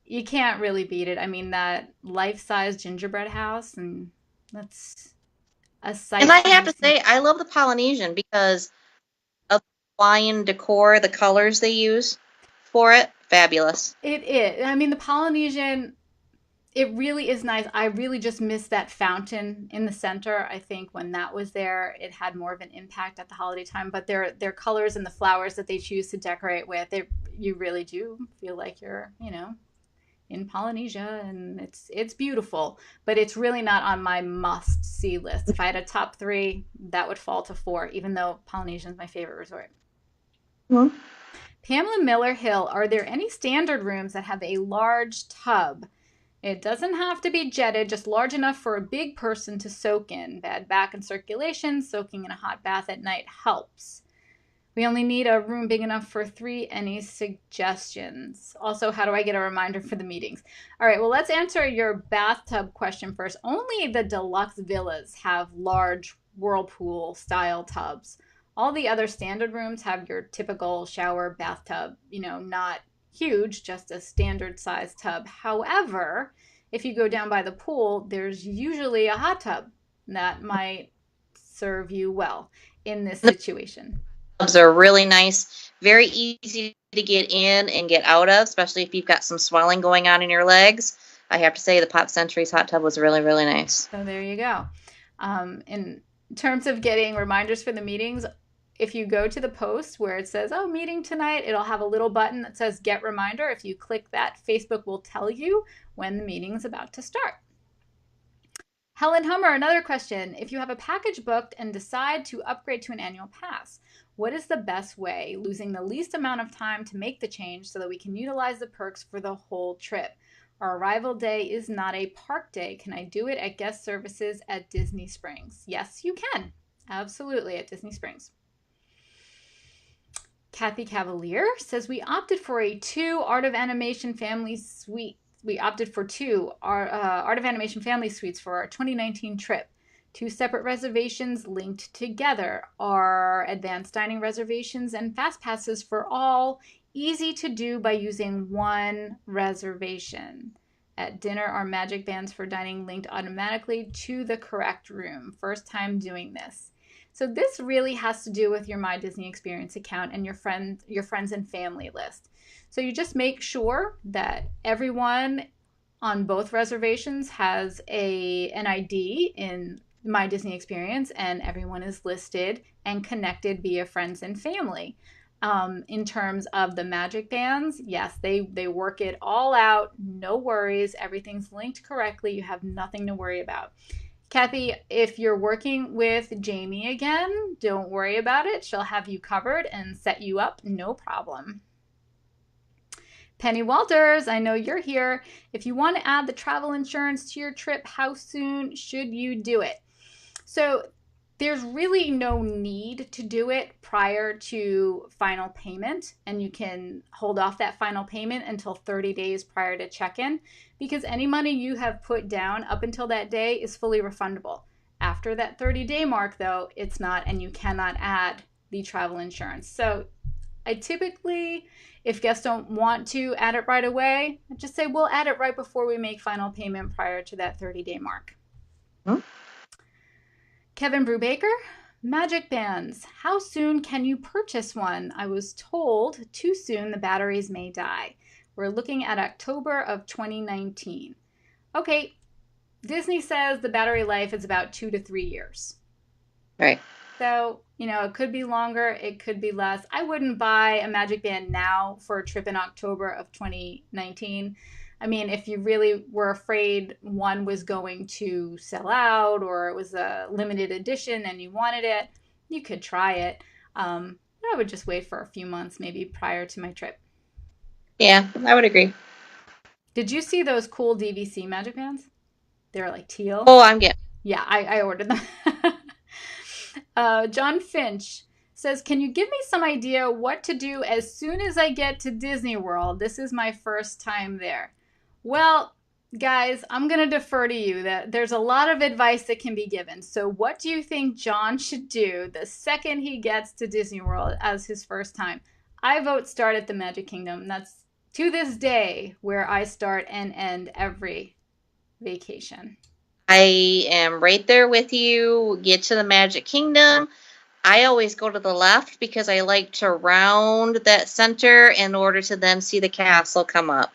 You can't really beat it. I mean, that life-size gingerbread house, and that's a sight. And I have to say, I love the Polynesian because of the Hawaiian decor, the colors they use for it. Fabulous. It is. I mean, the Polynesian, it really is nice. I really just miss that fountain in the center. I think when that was there, it had more of an impact at the holiday time. But their colors and the flowers that they choose to decorate with, you really do feel like you're, in Polynesia, and it's beautiful, but it's really not on my must-see list. If I had a top 3, that would fall to 4, even though Polynesian is my favorite resort. Mm-hmm. Pamela Miller Hill, are there any standard rooms that have a large tub? It doesn't have to be jetted, just large enough for a big person to soak in. Bad back and circulation, soaking in a hot bath at night helps. We only need a room big enough for 3. Any suggestions? Also, how do I get a reminder for the meetings? All right, well, let's answer your bathtub question first. Only the deluxe villas have large whirlpool style tubs. All the other standard rooms have your typical shower bathtub, not huge, just a standard size tub. However, if you go down by the pool, there's usually a hot tub that might serve you well in this The situation. tubs are really nice, very easy to get in and get out of, especially if you've got some swelling going on in your legs. I have to say the Pop Century's hot tub was really, really nice. So there you go. In terms of getting reminders for the meetings, if you go to the post where it says, oh, meeting tonight, it'll have a little button that says get reminder. If you click that, Facebook will tell you when the meeting is about to start. Helen Hummer, another question. If you have a package booked and decide to upgrade to an annual pass, what is the best way, losing the least amount of time to make the change so that we can utilize the perks for the whole trip? Our arrival day is not a park day. Can I do it at guest services at Disney Springs? Yes, you can. Absolutely, at Disney Springs. Kathy Cavalier says we opted for a 2 Art of Animation family suite. We opted for 2 Art of Animation family suites for our 2019 trip. 2 separate reservations linked together. Our advanced dining reservations and fast passes for all, easy to do by using one reservation. At dinner, our magic bands for dining linked automatically to the correct room. First time doing this. So this really has to do with your My Disney Experience account and your friends and family list. So you just make sure that everyone on both reservations has an ID in My Disney Experience, and everyone is listed and connected via friends and family. In terms of the magic bands, yes, they work it all out. No worries. Everything's linked correctly. You have nothing to worry about. Kathy, if you're working with Jamie again, don't worry about it. She'll have you covered and set you up. No problem. Penny Walters, I know you're here. If you want to add the travel insurance to your trip, how soon should you do it? So there's really no need to do it prior to final payment, and you can hold off that final payment until 30 days prior to check-in, because any money you have put down up until that day is fully refundable. After that 30-day mark, though, it's not, and you cannot add the travel insurance. So I typically, if guests don't want to add it right away, I just say we'll add it right before we make final payment prior to that 30-day mark. Kevin Brubaker, magic bands. How soon can you purchase one? I was told too soon the batteries may die. We're looking at October of 2019. Okay, Disney says the battery life is about 2 to 3 years. Right. So, it could be longer, it could be less. I wouldn't buy a magic band now for a trip in October of 2019. I mean, if you really were afraid one was going to sell out or it was a limited edition and you wanted it, you could try it. I would just wait for a few months, maybe prior to my trip. Yeah, I would agree. Did you see those cool DVC magic bands? They were like teal. Oh, I'm getting. Yeah, I ordered them. John Finch says, can you give me some idea what to do as soon as I get to Disney World? This is my first time there. Well, guys, I'm going to defer to you. That there's a lot of advice that can be given. So what do you think John should do the second he gets to Disney World as his first time? I vote start at the Magic Kingdom. That's to this day where I start and end every vacation. I am right there with you. Get to the Magic Kingdom. I always go to the left because I like to round that center in order to then see the castle come up.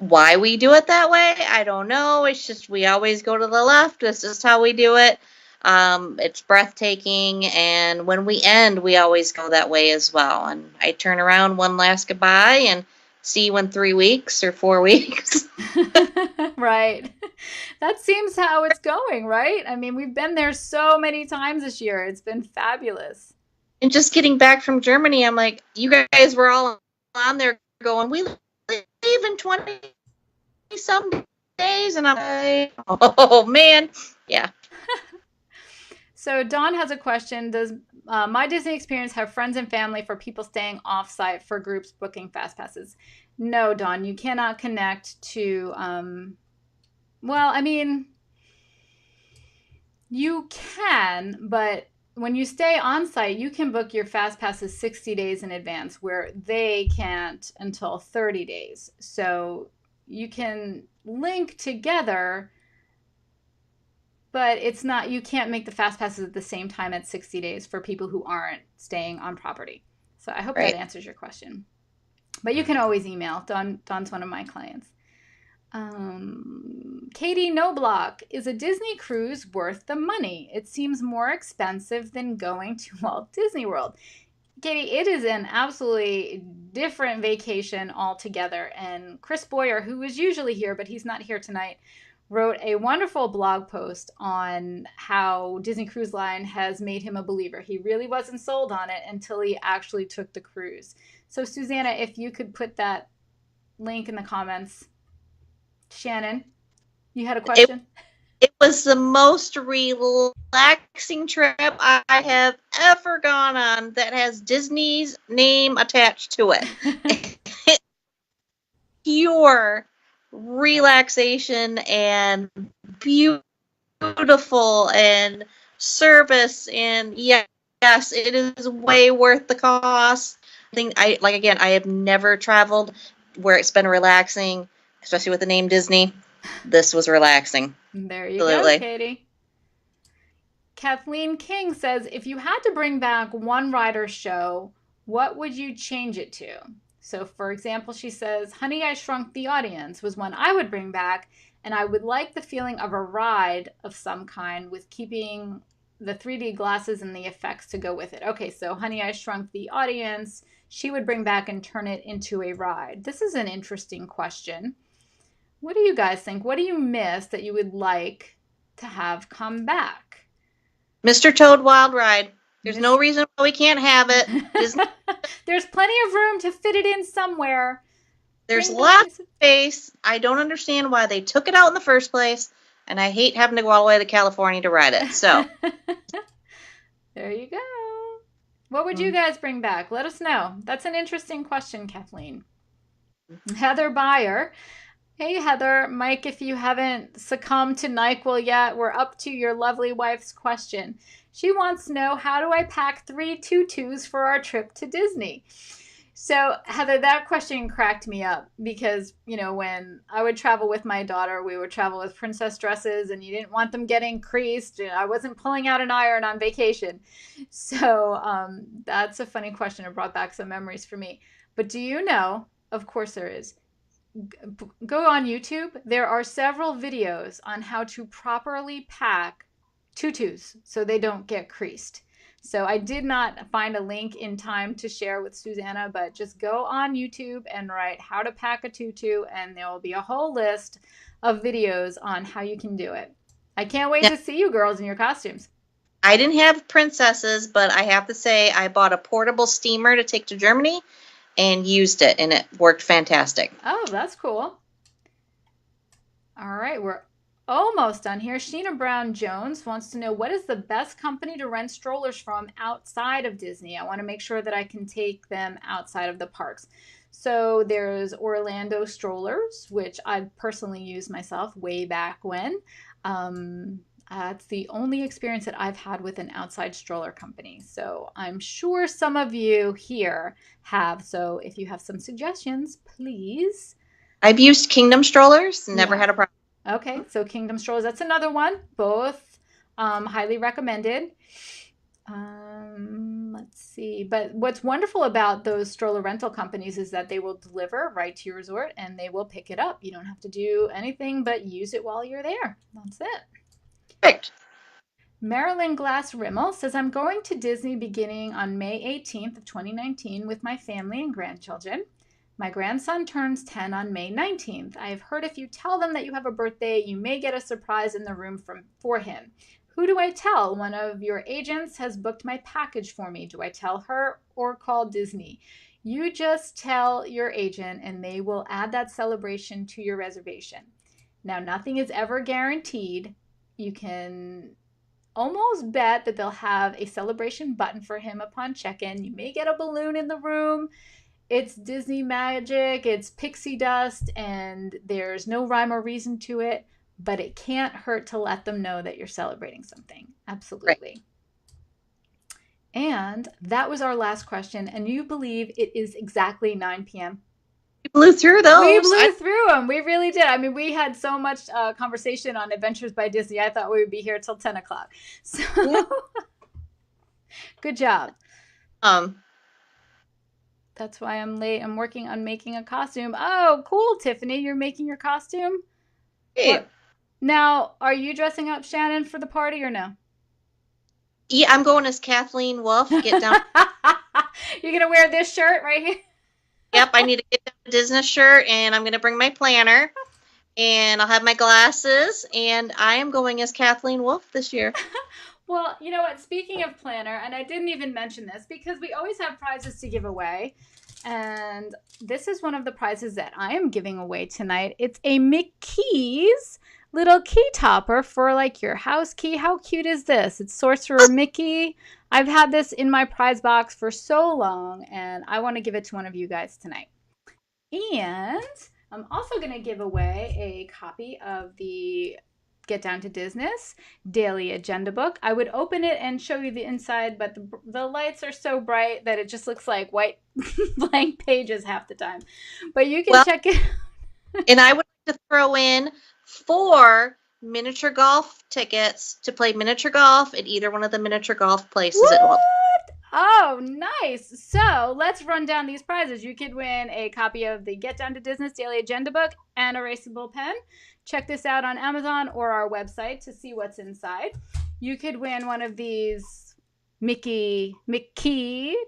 Why we do it that way, I don't know. It's just we always go to the left. This is how we do it. It's breathtaking, and when we end, we always go that way as well. And I turn around one last goodbye and see you in 3 weeks or 4 weeks. Right. That seems how it's going, right? I mean, we've been there so many times this year. It's been fabulous. And just getting back from Germany, I'm like, you guys were all on there going, we leave in 20 some days, and I'm like, oh man, yeah. So Dawn has a question. Does My Disney Experience have friends and family for people staying off-site for groups booking fast passes? No, Dawn, you cannot connect to, well, I mean, You can, but when you stay on site, you can book your fast passes 60 days in advance, where they can't until 30 days. So you can link together, but it's not, you can't make the fast passes at the same time at 60 days for people who aren't staying on property. So I hope that Right. answers your question. But you can always email. Dawn's one of my clients. Katie Noblock, is a Disney cruise worth the money? It seems more expensive than going to Walt Disney World. Katie, it is an absolutely different vacation altogether. And Chris Boyer, who is usually here, but he's not here tonight, wrote a wonderful blog post on how Disney Cruise Line has made him a believer. He really wasn't sold on it until he actually took the cruise. So, Susanna, if you could put that link in the comments. Shannon, you had a It question? it was the most relaxing trip I have ever gone on that has Disney's name attached to it. Pure relaxation and beautiful and service, and yes, it is way worth the cost. I think I have never traveled where it's been relaxing, especially with the name Disney. This was relaxing. There you go, Absolutely. Katie. Kathleen King says, if you had to bring back one rider show, what would you change it to? So, for example, she says, Honey, I Shrunk the Audience was one I would bring back, and I would like the feeling of a ride of some kind with keeping the 3D glasses and the effects to go with it. Okay, so Honey, I Shrunk the Audience, she would bring back and turn it into a ride. This is an interesting question. What do you guys think? What do you miss that you would like to have come back? Mr. Toad Wild Ride. There's no Miss reason why we can't have it. Disney, There's plenty of room to fit it in somewhere. there's Bring back lots Miss of space. I don't understand why they took it out in the first place, and I hate having to go all the way to California to ride it. So, There you go. What would you guys bring back? Let us know. That's an interesting question, Kathleen. Heather Byer. Hey, Heather. Mike, if you haven't succumbed to NyQuil yet, we're up to your lovely wife's question. She wants to know, how do I pack 3 tutus for our trip to Disney? So, Heather, that question cracked me up because, when I would travel with my daughter, we would travel with princess dresses and you didn't want them getting creased. I wasn't pulling out an iron on vacation. So, that's a funny question. It brought back some memories for me. But do you know, of course there is, go on YouTube. There are several videos on how to properly pack tutus so they don't get creased. So I did not find a link in time to share with Susanna, but just go on YouTube and write how to pack a tutu, and there will be a whole list of videos on how you can do it. I can't wait yeah, to see you girls in your costumes. I didn't have princesses, but I have to say I bought a portable steamer to take to Germany and used it, and it worked fantastic. Oh, that's cool. All right, we're almost done here. Sheena Brown Jones wants to know, what is the best company to rent strollers from outside of Disney? I want to make sure that I can take them outside of the parks. So there's Orlando Strollers, which I've personally used myself way back when. It's the only experience that I've had with an outside stroller company. So I'm sure some of you here have. So if you have some suggestions, please. I've used Kingdom strollers, never Yeah. had a problem. Okay, so Kingdom Strollers, that's another one. Both highly recommended. Let's see. But what's wonderful about those stroller rental companies is that they will deliver right to your resort and they will pick it up. You don't have to do anything but use it while you're there. That's it. Perfect. Marilyn Glass Rimmel says, I'm going to Disney beginning on May 18th of 2019 with my family and grandchildren. My grandson turns 10 on May 19th. I have heard if you tell them that you have a birthday, you may get a surprise in the room for him. Who do I tell? One of your agents has booked my package for me. Do I tell her or call Disney? You just tell your agent and they will add that celebration to your reservation. Now, nothing is ever guaranteed. You can almost bet that they'll have a celebration button for him upon check-in. You may get a balloon in the room. It's Disney magic, it's pixie dust, and there's no rhyme or reason to it. but it can't hurt to let them know that you're celebrating something. Right. Absolutely. And that was our last question. And you believe it is exactly 9 p.m.? We blew through We those. blew through them. We really did. I mean, we had so much conversation on Adventures by Disney. I thought we would be here till 10 o'clock. So Yeah. good job. Um, That's why I'm late. I'm working on making a costume. Oh, cool, Tiffany. You're making your costume? hey. What? Now, are you dressing up, Shannon, for the party or no? Yeah, I'm going as Kathleen Wolfe. Get down. You're going to wear this shirt right here? Yep, I need to get down a Disness shirt, and I'm going to bring my planner, and I'll have my glasses, and I am going as Kathleen Wolfe this year. Well, you know what? Speaking of planner, and I didn't even mention this because we always have prizes to give away. And this is one of the prizes that I am giving away tonight. It's a Mickey's little key topper for like your house key. How cute is this? It's Sorcerer Mickey. I've had this in my prize box for so long, and I want to give it to one of you guys tonight. And I'm also going to give away a copy of the Get Down to Disness daily agenda book. I would open it and show you the inside, but the lights are so bright that it just looks like white blank pages half the time. But you can check it. And I would like to throw in 4 miniature golf tickets to play miniature golf at either one of the miniature golf places What? at Walt. Oh, nice. So let's run down these prizes. You could win a copy of the Get Down to Disness Daily Agenda book and a erasable pen. Check this out on Amazon or our website to see what's inside. You could win one of these Mickey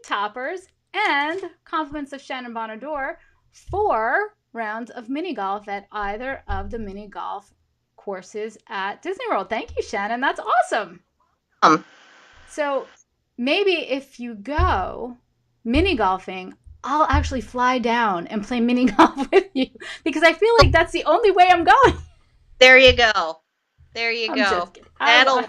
toppers and compliments of Shannon Bonadurer 4 rounds of mini golf at either of the mini golf courses at Disney World. Thank you, Shannon. That's awesome. So maybe if you go mini golfing, I'll actually fly down and play mini golf with you because I feel like that's the only way I'm going. There you go. There you I'm go. just kidding. That'll.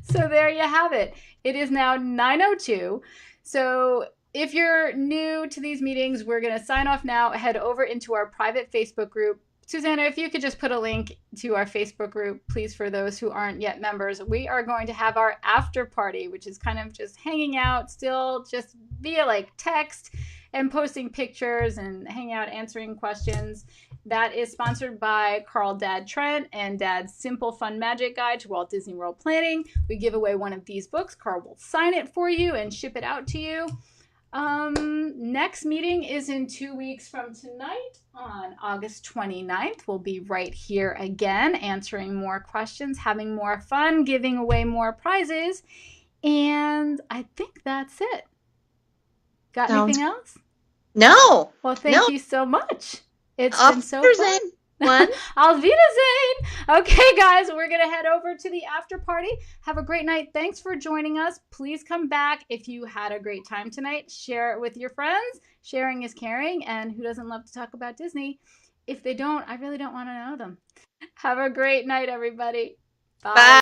So there you have it. It is now 9:02. So if you're new to these meetings, we're going to sign off now. Head over into our private Facebook group. Susanna, if you could just put a link to our Facebook group, please, for those who aren't yet members. We are going to have our after party, which is kind of just hanging out still just via like text and posting pictures and hanging out answering questions. That is sponsored by Carl Dad Trent and Dad's Simple Fun Magic Guide to Walt Disney World Planning. We give away one of these books. Carl will sign it for you and ship it out to you. Next meeting is in 2 weeks from tonight on August 29th. We'll be right here again, answering more questions, having more fun, giving away more prizes. And I think that's it. Got anything else? No. Well, thank you so much. It's been so fun. Auf Wiedersehen. Okay, guys, we're going to head over to the after party. Have a great night. Thanks for joining us. Please come back if you had a great time tonight. Share it with your friends. Sharing is caring, and who doesn't love to talk about Disney? If they don't, I really don't want to know them. Have a great night, everybody. Bye. Bye.